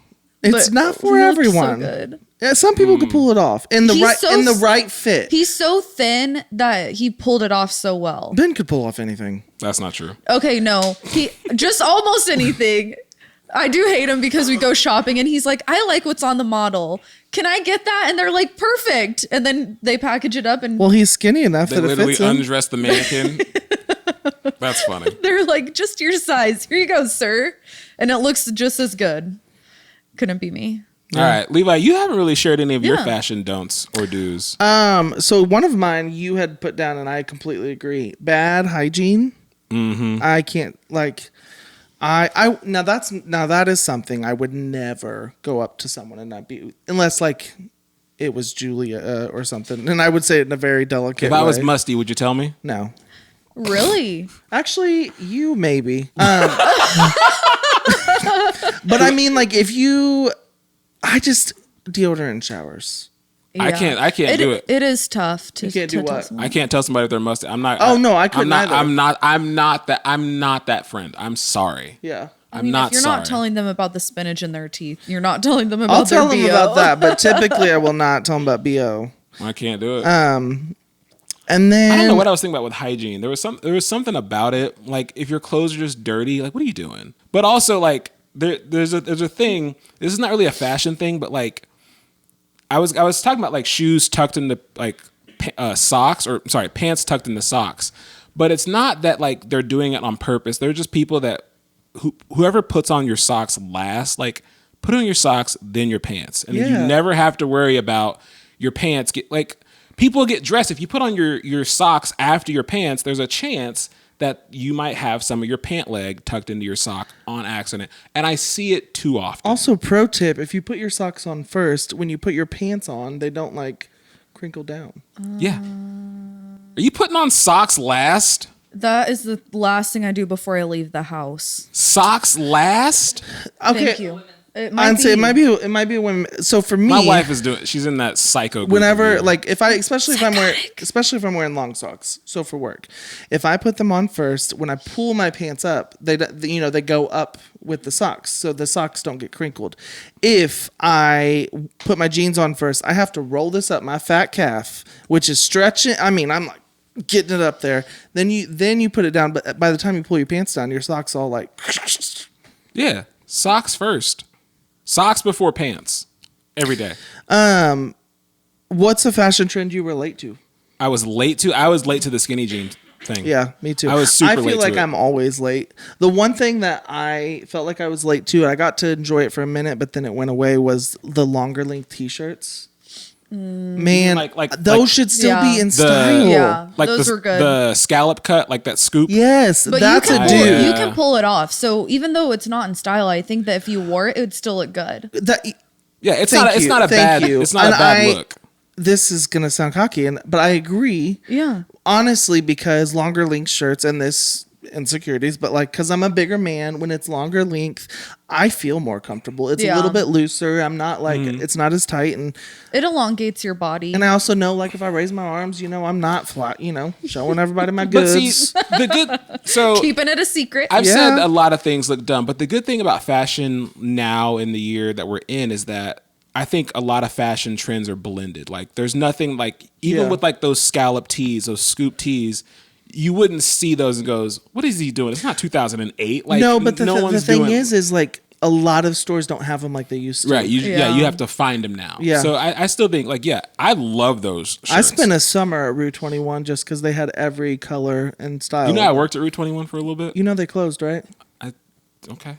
It's But not for he looked everyone. So good. Yeah, some people could pull it off in the right fit. He's so thin that he pulled it off so well. Ben could pull off anything. That's not true. Okay, no, he just almost anything. I do hate him because we go shopping and he's like, I like what's on the model. Can I get that? And they're like, perfect. And then they package it up and Well, he's skinny enough They that it literally fits him. undress the mannequin. That's funny. they're like, just your size. Here you go, sir. And it looks just as good. Couldn't be me. All right, Levi, you haven't really shared any of your Yeah. fashion don'ts or do's. So one of mine you had put down, and I completely agree. Bad hygiene. Mm-hmm. I can't now that is something I would never go up to someone and not be, unless like it was Julia or something, and I would say it in a very delicate If I was way. musty, would you tell me? No, Really? actually, you maybe. But I mean, like if you, I just deodorant and showers. I can't do it. It is tough to. You can't do to tell what? someone. I can't tell somebody if they're musty. I'm not. Oh, no, I couldn't I'm not. either. I'm not that friend. I'm sorry. Yeah. I I'm mean, not if you're sorry. not telling them about the spinach in their teeth, you're not telling them about I'll their tell them BO. about that, but typically I will not tell them about BO. I can't do it. And then I don't know what I was thinking about with hygiene. There was something about it. Like if your clothes are just dirty, like what are you doing? But also like there's a thing. This is not really a fashion thing, but like I was talking about like shoes tucked into like pants tucked into socks. But it's not that like they're doing it on purpose. They're just people that whoever puts on your socks last, like put on your socks then your pants, and then you never have to worry about your pants get like. People get dressed. If you put on your socks after your pants, there's a chance that you might have some of your pant leg tucked into your sock on accident. And I see it too often. Also, pro tip, if you put your socks on first, when you put your pants on, they don't like crinkle down. Yeah. Are you putting on socks last? That is the last thing I do before I leave the house. Socks last? Okay. Thank you. It might I'd say it be. might be a women. So for me, My wife is doing. She's in that psycho group. whenever like especially if I'm wearing long socks. So for work, if I put them on first, when I pull my pants up, they go up with the socks, so the socks don't get crinkled. If I put my jeans on first, I have to roll this up my fat calf, which is stretching. I mean, I'm like getting it up there. Then you put it down, but by the time you pull your pants down, your socks all like. Yeah, socks first. Socks before pants. Every day. What's a fashion trend you were late to? I was late to the skinny jean thing. Yeah, me too. I was super I late feel to like it. I'm always late. The one thing that I felt like I was late to, and I got to enjoy it for a minute, but then it went away, was the longer length t-shirts. Man, Like those should still be in style. Yeah. Like Those the, were good. the scallop cut, like that scoop. Yes, But that's you a can dude. You can pull it off. So even though it's not in style, I think that if you wore it, it would still look good. Yeah, it's Thank not. It's you, not a thank bad. you. It's not And a bad look. This is gonna sound cocky, but I agree. Yeah. Honestly, because longer length shirts and this insecurities, but like because I'm a bigger man, when it's longer length, I feel more comfortable. It's a little bit looser. I'm not like it's not as tight, and It elongates your body. I also know like if I raise my arms, I'm not flat. Showing everybody my But see, goods. the good. So Keeping it a secret. I've Yeah. said a lot of things look dumb, but the good thing about fashion now in the year that we're in is that I think a lot of fashion trends are blended. Like there's nothing like even with like those scallop tees, those scoop tees. You wouldn't see those and goes, what is he doing? It's not 2008. Like No, but the one's thing doing, is like a lot of stores don't have them like they used to. right. You Yeah. have to find them now. Yeah. So I still think like I love those shirts. I spent a summer at Rue 21 just because they had every color and style. I worked at Route 21 for a little bit. They closed, right? Okay.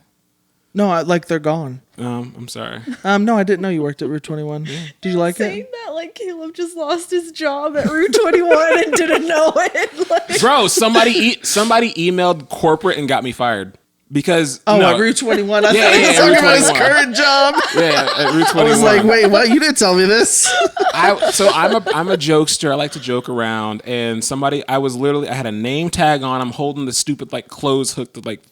No, they're gone. I'm sorry. No, I didn't know you worked at Rue 21. Did you like Saying it? that like Caleb just lost his job at Route 21 and didn't know it. Like, Bro, somebody emailed corporate and got me fired because Oh, no, at Rue 21. I Yeah, thought he was yeah, talking Rue about his 21. current job. yeah, at Route 21. I was like, wait, what? You didn't tell me this. So I'm a jokester. I like to joke around, and I had a name tag on. I'm holding the stupid like clothes hook to like,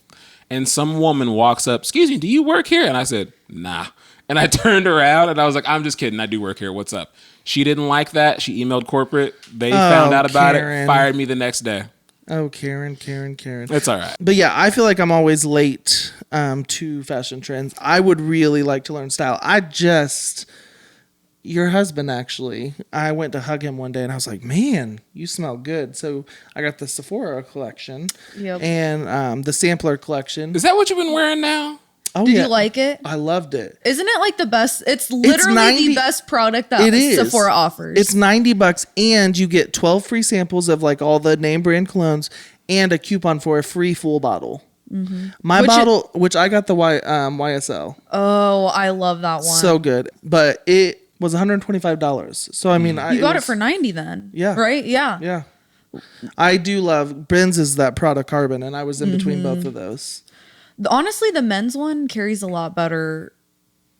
and some woman walks up. Excuse me, do you work here? And I said, nah. And I turned around and I was like, I'm just kidding. I do work here. What's up? She didn't like that. She emailed corporate. They found out about Karen. it. Fired me the next day. Oh, Karen. It's all right. But yeah, I feel like I'm always late to fashion trends. I would really like to learn style. Your husband, actually, I went to hug him one day and I was like, man, you smell good. So I got the Sephora collection and the sampler collection. Is that what you've been wearing now? Oh, Did you like it? I loved it. Isn't it like the best? It's literally the best product that Sephora offers. It's $90 and you get 12 free samples of like all the name brand colognes and a coupon for a free full bottle. Mm-hmm. Which I got the YSL. Oh, I love that one. So good. But it was $125. So I mean, you got it for $90 then. Yeah. Right? Yeah. Yeah. I do love Ben's is that Prada Carbon, and I was in between both of those. Honestly, the men's one carries a lot better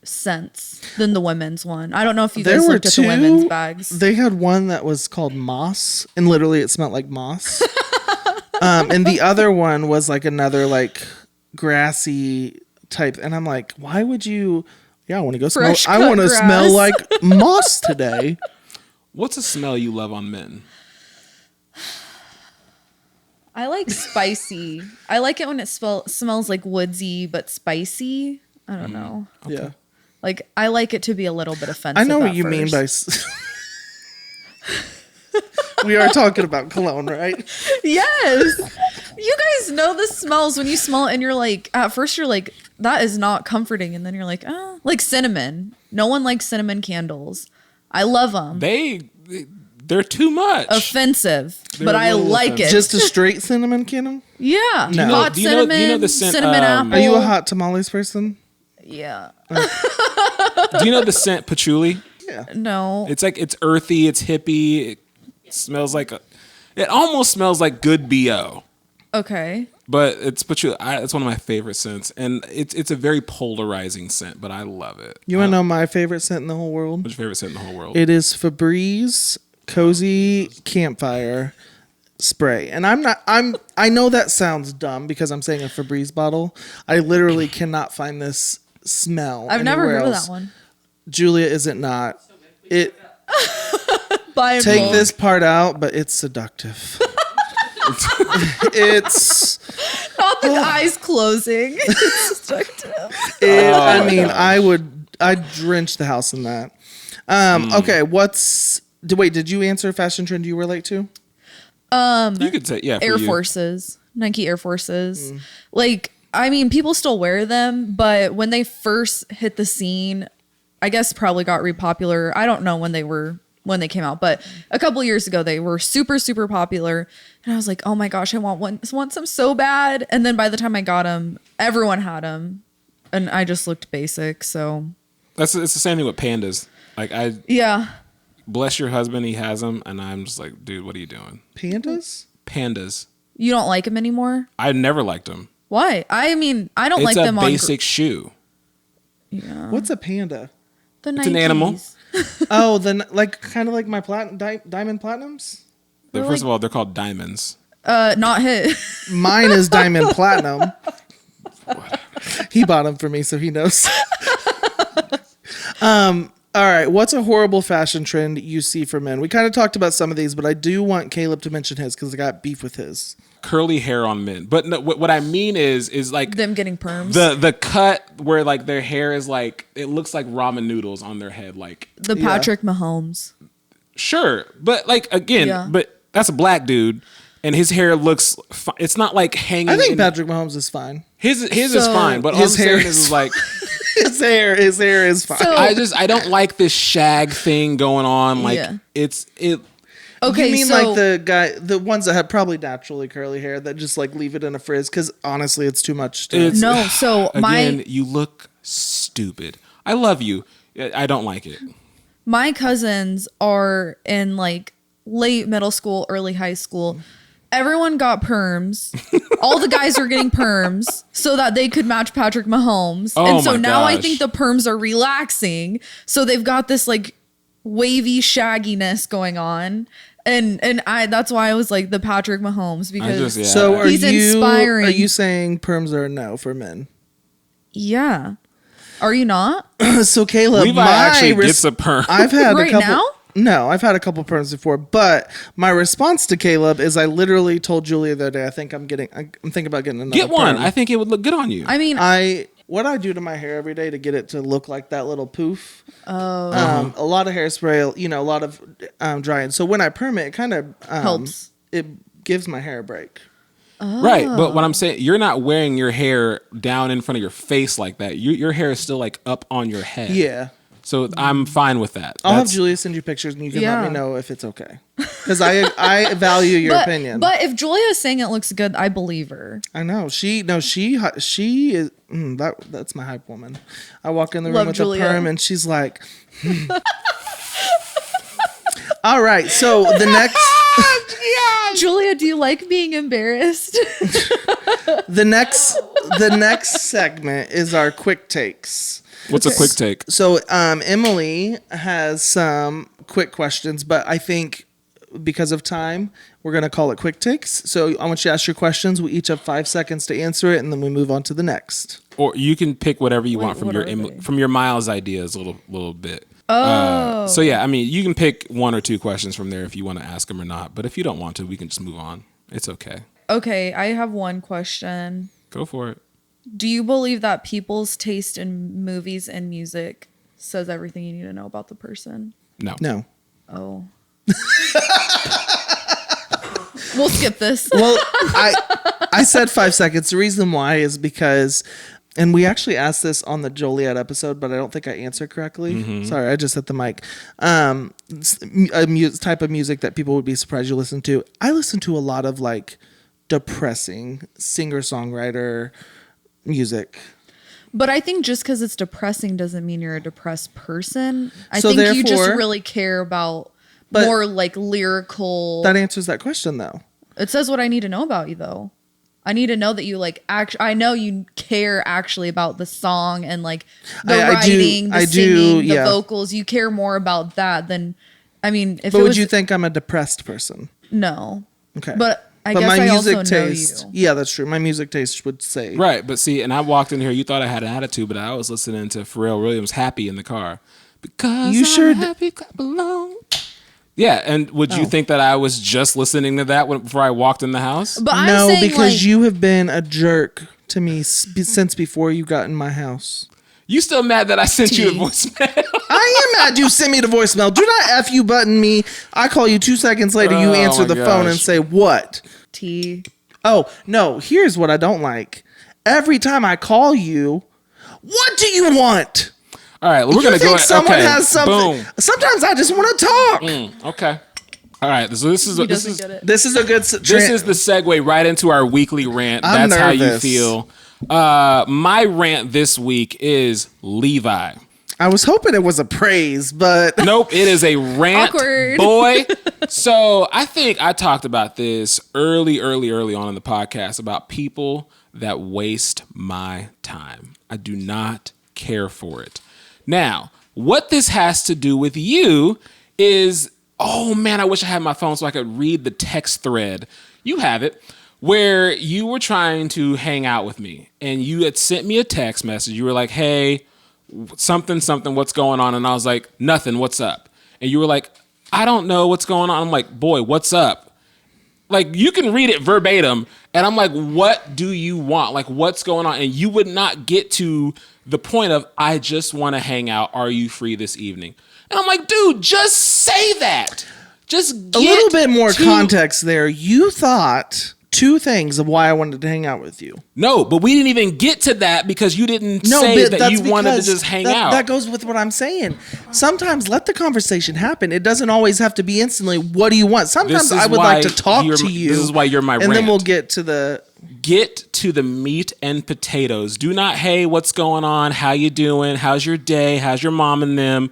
scents than the women's one. I don't know if you guys looked at the women's bags. They had one that was called Moss, and literally it smelled like moss. And the other one was like another like grassy type, and I'm like, why would you? Yeah, I want to go smell. I want to smell like moss today. What's a smell you love on men? I like spicy. I like it when it smells like woodsy but spicy. I don't know. Okay. Yeah. Like, I like it to be a little bit offensive. I know what you mean by... We are talking about cologne, right? Yes. You guys know the smells when you smell it and you're like, at first you're like, that is not comforting. And then you're like, oh, like cinnamon. No one likes cinnamon candles. I love them. They're too much. Offensive, but I like it. Just a straight cinnamon candle? Yeah. No. Hot cinnamon, do you know the scent, cinnamon apple. Are you a hot tamales person? Yeah. Do you know the scent patchouli? Yeah. No. It's like, it's earthy, it's hippie. It smells like it almost smells like good BO. Okay. But it's patchouli. It's one of my favorite scents, and it's a very polarizing scent, but I love it. You want to know my favorite scent in the whole world? What's your favorite scent in the whole world? It is Febreze Cozy Campfire Spray. And I know that sounds dumb because I'm saying a Febreze bottle. I literally cannot find this smell. I've never heard else. of that one. Julia, is it not? It Buy take both. this part out, but it's seductive. It's not the eyes closing. It's seductive. I mean, I'd drench the house in that. Okay, did you answer fashion trend you relate to? You could say, yeah. Air Forces. Nike Air Forces. Like, I mean, people still wear them, but when they first hit the scene, I guess probably got repopular. I don't know when they came out, but a couple years ago they were super, super popular. And I was like, oh my gosh, I want some so bad. And then by the time I got them, everyone had them. And I just looked basic. So it's the same thing with pandas. Like bless your husband, he has them. And I'm just like, dude, what are you doing? Pandas. You don't like them anymore? I never liked them. Why? I mean, I don't like them on... It's a basic shoe. Yeah. What's a panda? It's an animal. Oh, then kind of like my diamond platinums? First of all, they're called diamonds. Not his. Mine is diamond platinum. He bought them for me, so he knows. All right. What's a horrible fashion trend you see for men? We kind of talked about some of these, but I do want Caleb to mention his because I got beef with his. Curly hair on men. But no, what I mean is like them getting perms. The cut where like their hair is like, it looks like ramen noodles on their head. Like the Patrick Mahomes. Sure. But like, again, but that's a black dude and his hair looks, it's not like hanging. I think Patrick Mahomes is fine. His is fine, but his hair is like... His hair is fine. So, I don't like this shag thing going on. Like Okay, you mean like the ones that have probably naturally curly hair that just like leave it in a frizz? Because honestly, it's too much. You look stupid. I love you. I don't like it. My cousins are in like late middle school, early high school. Everyone got perms. All the guys were getting perms so that they could match Patrick Mahomes. Oh, and so now gosh. I think the perms are relaxing. So they've got this like wavy shagginess going on. And that's why I was like the Patrick Mahomes because he's inspiring. Are you saying perms are a no for men? Yeah. Are you not? So Caleb, Levi actually gets a perm. I've had right a couple. Now? No, I've had a couple perms before, but my response to Caleb is I literally told Julia the other day, I'm thinking about getting another Get one. perm. I think it would look good on you. I mean, what I do to my hair every day to get it to look like that little poof. Oh. A lot of hairspray, a lot of drying. So when I perm it, it kind of Helps. It gives my hair a break. Right, but what I'm saying, you're not wearing your hair down in front of your face like that. Your hair is still like up on your head. Yeah. So I'm fine with that. I'll have Julia send you pictures and you can let me know if it's okay. Because I value your opinion. But if Julia's saying it looks good, I believe her. I know. She is that's my hype woman. I walk in the room with Julia. a perm and she's like All right, so the next Julia, do you like being embarrassed? the next segment is our quick takes. What's a quick take? So Emily has some quick questions, but I think because of time, we're going to call it quick takes. So I want you to ask your questions. We each have 5 seconds to answer it, and then we move on to the next. Or you can pick whatever you want from what are they? from your Miles ideas a little bit. Oh. So yeah, I mean, you can pick 1 or 2 questions from there if you want to ask them or not. But if you don't want to, we can just move on. It's okay. Okay, I have one question. Go for it. Do you believe that people's taste in movies and music says everything you need to know about the person? No. Oh. We'll skip this. Well, I said 5 seconds. The reason why is because, and we actually asked this on the Joliet episode, but I don't think I answered correctly. Mm-hmm. Sorry, I just hit the mic. Type of music that people would be surprised you listen to. I listen to a lot of like depressing singer-songwriter music. But I think just because it's depressing doesn't mean you're a depressed person. I So think you just therefore- really care about But more like lyrical. That answers that question though. It says what I need to know about you though. I need to know that you like I know you care actually about the song and like the writing, the singing, the vocals. You care more about that than, I mean, if But it would was, you think I'm a depressed person? no. Okay. But I But guess my I music also know taste, you. yeah, that's true. My music taste would say. Right, but see, and I walked in here, you thought I had an attitude, but I was listening to Pharrell Williams Happy in the car. Because You I'm sure d- happy, clap along. Yeah, and would you think that I was just listening to that before I walked in the house? But I'm No, saying because like, you have been a jerk to me since before you got in my house. You still mad that I sent you a Tea. voicemail? I am mad you sent me the voicemail. Do not F you button me. I call you 2 seconds later. You Oh answer my the phone and gosh. say, what? T. Oh, no. Here's what I don't like. Every time I call you, what do you want? All right, we're You going to go. think someone okay, has something? Boom. Sometimes I just want to talk. Okay. All right, so this is He this doesn't is get it. This is a good... this is the segue right into our weekly rant. I'm That's how you nervous. feel. My rant this week is Levi. I was hoping it was a praise, but... Nope, it is a rant, Awkward. boy. So I think I talked about this early on in the podcast about people that waste my time. I do not care for it. Now, what this has to do with you is, oh man, I wish I had my phone so I could read the text thread. You have it, where you were trying to hang out with me and you had sent me a text message. You were like, hey, something, what's going on? And I was like, nothing, what's up? And you were like, I don't know what's going on. I'm like, boy, what's up? Like, you can read it verbatim. And I'm like, what do you want? Like, what's going on? And you would not get to the point of, I just want to hang out. Are you free this evening? And I'm like, dude, just say that. Just get a little bit more to- context there. You thought 2 things of why I wanted to hang out with you. No, but we didn't even get to that because you didn't No, say but that that's you wanted to because just hang that, out. That goes with what I'm saying. Sometimes let the conversation happen. It doesn't always have to be instantly, what do you want? Sometimes This is I would why like to talk you're- to you. this is why you're my And then rant. we'll get to the... Get to the meat and potatoes. Do not, hey, what's going on? How you doing? How's your day? How's your mom and them?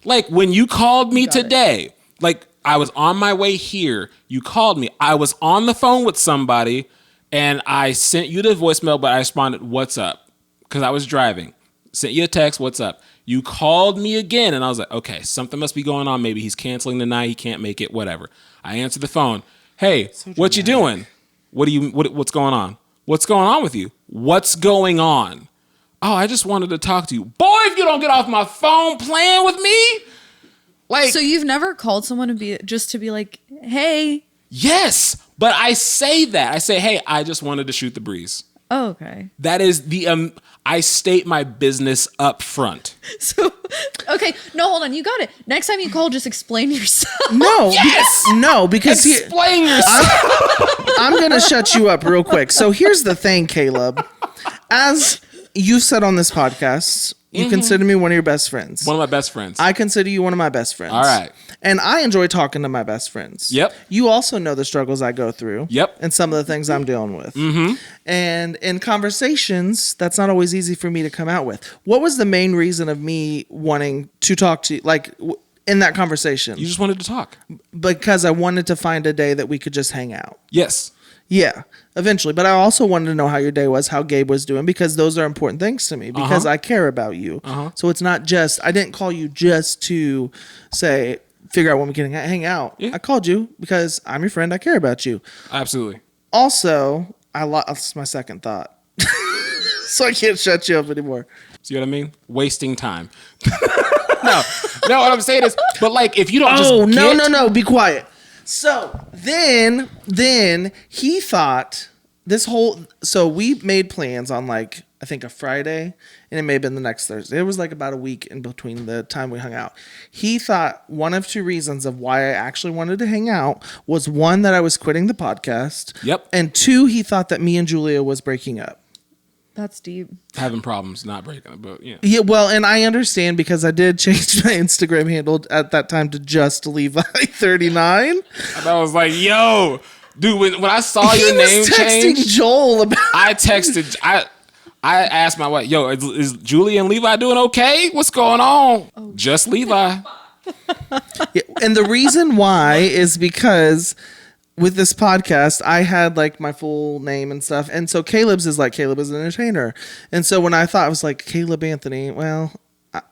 Like, when you called me today, like, I was on my way here. You called me. I was on the phone with somebody, and I sent you the voicemail, but I responded, what's up? Because I was driving. Sent you a text, what's up? You called me again, and I was like, okay, something must be going on. Maybe he's canceling tonight. He can't make it, whatever. I answered the phone. Hey, what you doing? What's going on? What's going on with you? What's going on? Oh, I just wanted to talk to you. Boy, if you don't get off my phone playing with me, Like, So you've never called someone to be like, hey. yes, but I say that. I say, hey, I just wanted to shoot the breeze. Oh, okay. That is I state my business up front. So, okay. No, hold on. You got it. Next time you call, just explain yourself. No. Yes! No, because Explain yourself. I'm going to shut you up real quick. So here's the thing, Caleb. As you said on this podcast, you consider me one of your best friends. One of my best friends. I consider you one of my best friends. All right. And I enjoy talking to my best friends. Yep. You also know the struggles I go through. Yep. And some of the things I'm dealing with. Mm-hmm. And in conversations, that's not always easy for me to come out with. What was the main reason of me wanting to talk to you, like in that conversation? You just wanted to talk. Because I wanted to find a day that we could just hang out. Yes. Yeah, eventually. But I also wanted to know how your day was, how Gabe was doing, because those are important things to me because I care about you. So it's not just, I didn't call you just to say, figure out when we can hang out. Yeah. I called you because I'm your friend. I care about you. Absolutely. Also, that's my second thought. So I can't shut you up anymore. See what I mean? Wasting time. No, what I'm saying is, but like, if you don't No, be quiet. So then he thought so we made plans on like, I think a Friday, and it may have been the next Thursday. It was like about a week in between the time we hung out. He thought one of two reasons of why I actually wanted to hang out was one, that I was quitting the podcast. Yep. And two, he thought that me and Julia was breaking up. That's deep. having problems not breaking it, but yeah. Yeah, well, and I understand because I did change my Instagram handle at that time to just Levi 39. And I was like, yo, dude, when I saw He your was name texting change, Joel about. I asked my wife, yo, is Julie and Levi doing okay? What's going on? Oh. Just Levi. Yeah, and the reason why is because with this podcast, I had like my full name and stuff. And so Caleb's is like Caleb is an entertainer. And so when I thought I was like Caleb Anthony, well,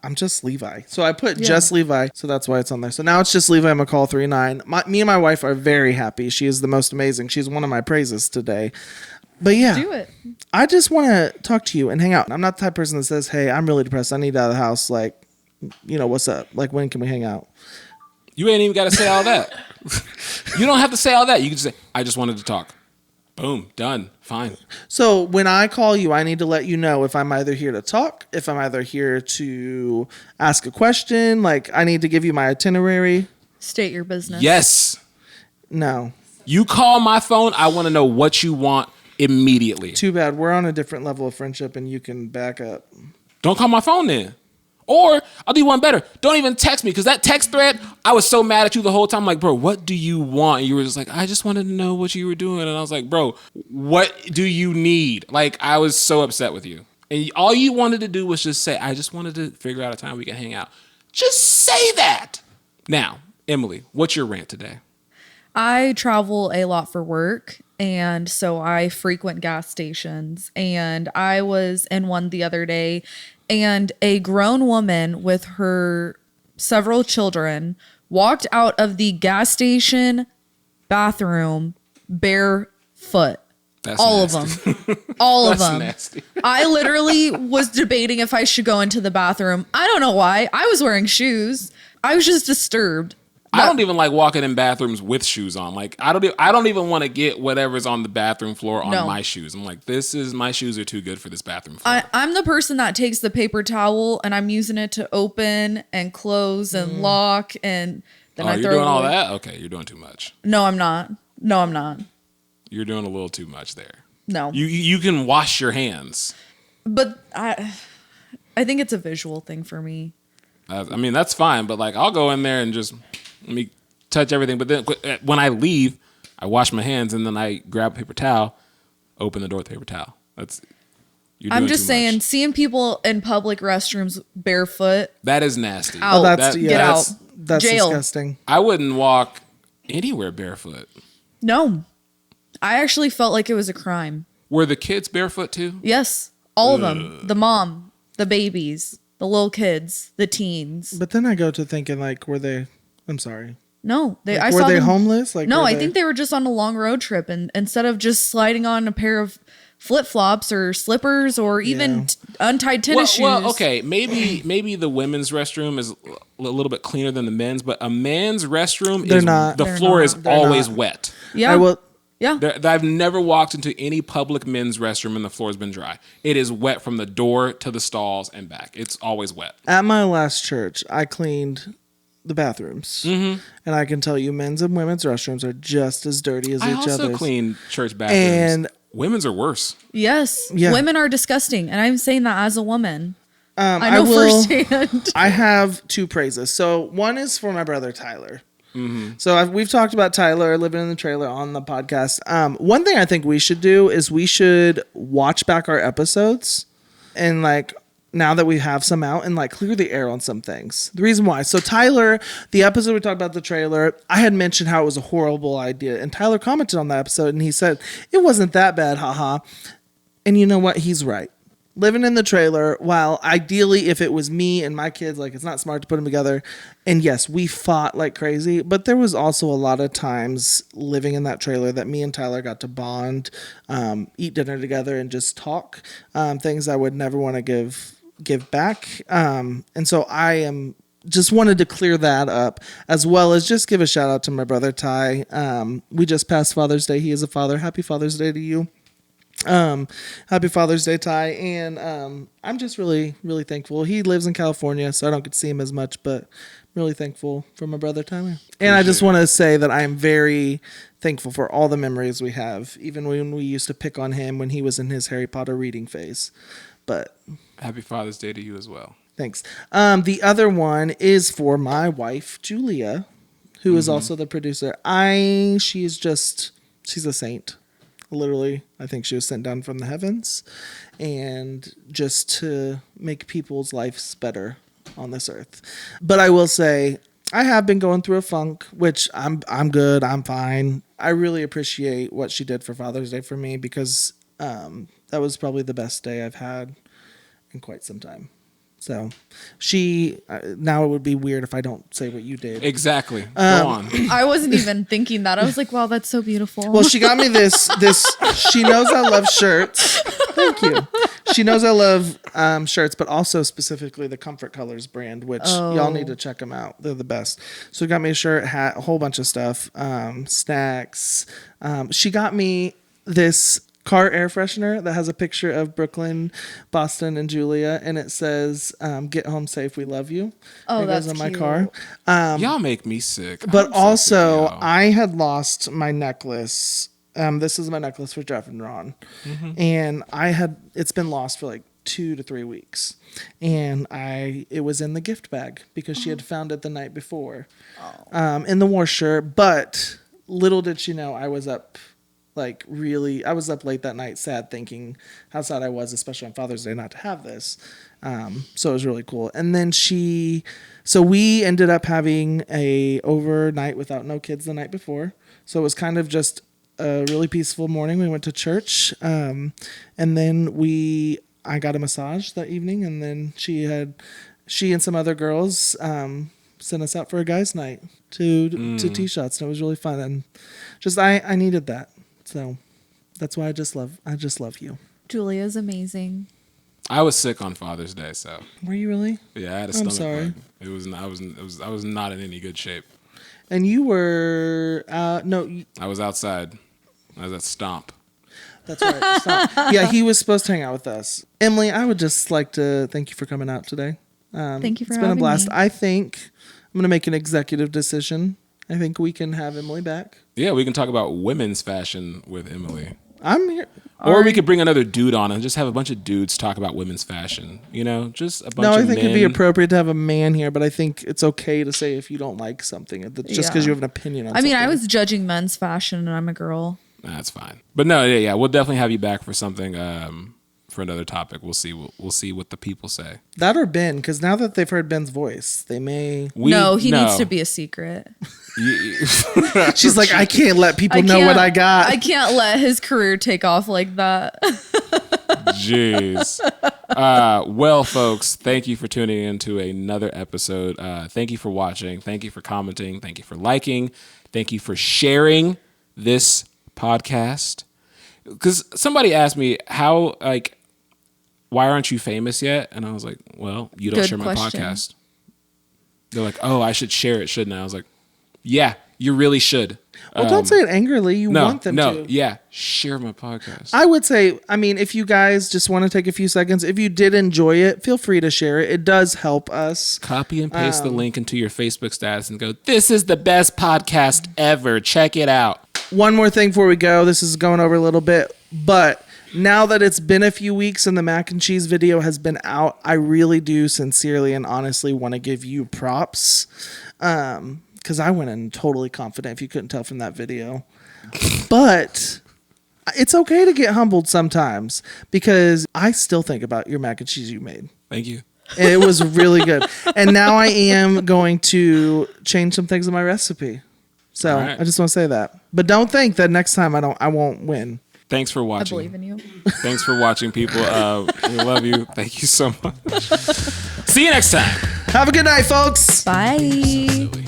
I'm just Levi. So I put just Levi. So that's why it's on there. So now it's just Levi McCall 39. Me and my wife are very happy. She is the most amazing. She's one of my praises today. But yeah, do it. I just want to talk to you and hang out. I'm not the type of person that says, hey, I'm really depressed. I need out of the house. Like, you know, what's up? Like, when can we hang out? You ain't even got to say all that. You don't have to say all that. You can just say, I just wanted to talk. Boom. Done. Fine. So when I call you, I need to let you know if I'm either here to talk, if I'm either here to ask a question. Like, I need to give you my itinerary. State your business. Yes. No. You call my phone. I want to know what you want immediately. Too bad. We're on a different level of friendship and you can back up. Don't call my phone then. Or I'll do one better. Don't even text me, because that text thread, I was so mad at you the whole time. Like, bro, what do you want? And you were just like, I just wanted to know what you were doing. And I was like, bro, what do you need? Like, I was so upset with you. And all you wanted to do was just say, I just wanted to figure out a time we can hang out. Just say that. Now, Emily, what's your rant today? I travel a lot for work, and so I frequent gas stations. And I was in one the other day, and a grown woman with her several children walked out of the gas station bathroom barefoot. That's all nasty. of them. All of That's them. nasty. I literally was debating if I should go into the bathroom. I don't know why. I was wearing shoes. I was just disturbed. I don't even like walking in bathrooms with shoes on. Like, I don't even want to get whatever's on the bathroom floor on my shoes. I'm like, my shoes are too good for this bathroom floor. I'm the person that takes the paper towel and I'm using it to open and close and lock, and then I throw it away. You're doing all that? Okay, you're doing too much. No, I'm not. You're doing a little too much there. No. You can wash your hands. But I think it's a visual thing for me. I mean, that's fine, but like, I'll go in there and just let me touch everything. But then when I leave, I wash my hands and then I grab a paper towel, open the door with a paper towel. I'm just saying, seeing people in public restrooms barefoot. That is nasty. Out. Get out. That's Jail. disgusting. I wouldn't walk anywhere barefoot. No. I actually felt like it was a crime. Were the kids barefoot too? Yes. All of them. The mom, the babies, the little kids, the teens. But then I go to thinking, like, were they... I'm sorry. No, Were they homeless? Like, no, I think they were just on a long road trip, and instead of just sliding on a pair of flip-flops or slippers or even untied tennis shoes. Well, okay, maybe the women's restroom is a little bit cleaner than the men's, but a man's restroom the floor is always wet. Yeah. I've never walked into any public men's restroom and the floor's been dry. It is wet from the door to the stalls and back. It's always wet. At my last church, I cleaned the bathrooms. And I can tell you men's and women's restrooms are just as dirty as each other's. I also clean church bathrooms. And women's are worse. Yes. Yeah. Women are disgusting. And I'm saying that as a woman. I know firsthand. I have 2 praises. So one is for my brother, Tyler. So we've talked about Tyler living in the trailer on the podcast. One thing I think we should do is we should watch back our episodes and like now that we have some out and like clear the air on some things. The reason why. So Tyler, the episode we talked about the trailer, I had mentioned how it was a horrible idea. And Tyler commented on that episode and he said, it wasn't that bad, haha. And you know what? He's right. Living in the trailer, while ideally if it was me and my kids, like it's not smart to put them together. And yes, we fought like crazy, but there was also a lot of times living in that trailer that me and Tyler got to bond, eat dinner together and just talk, things I would never want to give back. And so I am just wanted to clear that up, as well as just give a shout out to my brother, Ty. We just passed Father's Day. He is a father. Happy Father's Day to you. Happy Father's Day, Ty. And I'm just really, really thankful. He lives in California, so I don't get to see him as much, but really thankful for my brother, Tyler. And I just want to say that I am very thankful for all the memories we have, even when we used to pick on him when he was in his Harry Potter reading phase. But happy Father's Day to you as well. Thanks. The other one is for my wife, Julia, who is also the producer. She's a saint. Literally, I think she was sent down from the heavens and just to make people's lives better on this earth. But I will say, I have been going through a funk, which I'm good. I'm fine. I really appreciate what she did for Father's Day for me because that was probably the best day I've had in quite some time. So now it would be weird if I don't say what you did. Exactly. Go on. I wasn't even thinking that. I was like, wow, that's so beautiful. Well, she got me this, she knows I love shirts. Thank you. She knows I love shirts, but also specifically the Comfort Colors brand, which y'all need to check them out. They're the best. So she got me a shirt, hat, a whole bunch of stuff, snacks. She got me this car air freshener that has a picture of Brooklyn, Boston, and Julia, and it says, "Get home safe, we love you." Oh, it that's goes on my cute. car. Y'all make me sick. But also, I had lost my necklace. This is my necklace for Jeff and Ron, and it's been lost for like 2 to 3 weeks, and it was in the gift bag because she had found it the night before, in the washer. But little did she know I was up. I was up late that night, sad, thinking how sad I was, especially on Father's Day, not to have this. So it was really cool. And then we ended up having a overnight without no kids the night before. So it was kind of just a really peaceful morning. We went to church, and then I got a massage that evening, and then she and some other girls sent us out for a guys' night to tee shots, and it was really fun. And just I needed that. So that's why I just love you. Julia's amazing. I was sick on Father's Day, so. Were you really? Yeah, I had a stomach bug. I was not in any good shape. And you were no. I was outside. I was at Stomp. That's right. Stop. Yeah, he was supposed to hang out with us. Emily, I would just like to thank you for coming out today. Thank you for having me. It's been a blast. I think I'm going to make an executive decision. I think we can have Emily back. Yeah, we can talk about women's fashion with Emily. I'm here. Or we could bring another dude on and just have a bunch of dudes talk about women's fashion. You know, just a bunch of men. No, I think it'd be appropriate to have a man here, but I think it's okay to say if you don't like something, just because you have an opinion on something. I was judging men's fashion and I'm a girl. That's fine. But no, yeah, we'll definitely have you back for something, for another topic. We'll see what the people say. That or Ben, because now that they've heard Ben's voice, they may. He needs to be a secret. She's like, I can't let people know what I got. I can't let his career take off like that. Jeez. Well, folks, thank you for tuning in to another episode. Thank you for watching. Thank you for commenting. Thank you for liking. Thank you for sharing this podcast. because somebody asked me how, like, why aren't you famous yet? And I was like, well, you don't Good share my question. podcast. They're like, oh, I should share it, shouldn't I? I was like, yeah, you really should. Well, don't say it angrily. You want them to. Yeah, share my podcast. I would say, I mean, if you guys just want to take a few seconds, if you did enjoy it, feel free to share it. It does help us. Copy and paste the link into your Facebook status and go, this is the best podcast ever. Check it out. One more thing before we go. This is going over a little bit, but now that it's been a few weeks and the mac and cheese video has been out, I really do sincerely and honestly want to give you props. Because I went in totally confident, if you couldn't tell from that video. But it's okay to get humbled sometimes, because I still think about your mac and cheese you made. Thank you. And it was really good. And now I am going to change some things in my recipe. So All right. I just want to say that. But don't think that next time I won't win. Thanks for I watching. believe in you. Thanks for watching, people. We love you. Thank you so much. See you next time. Have a good night, folks. Bye. Silly.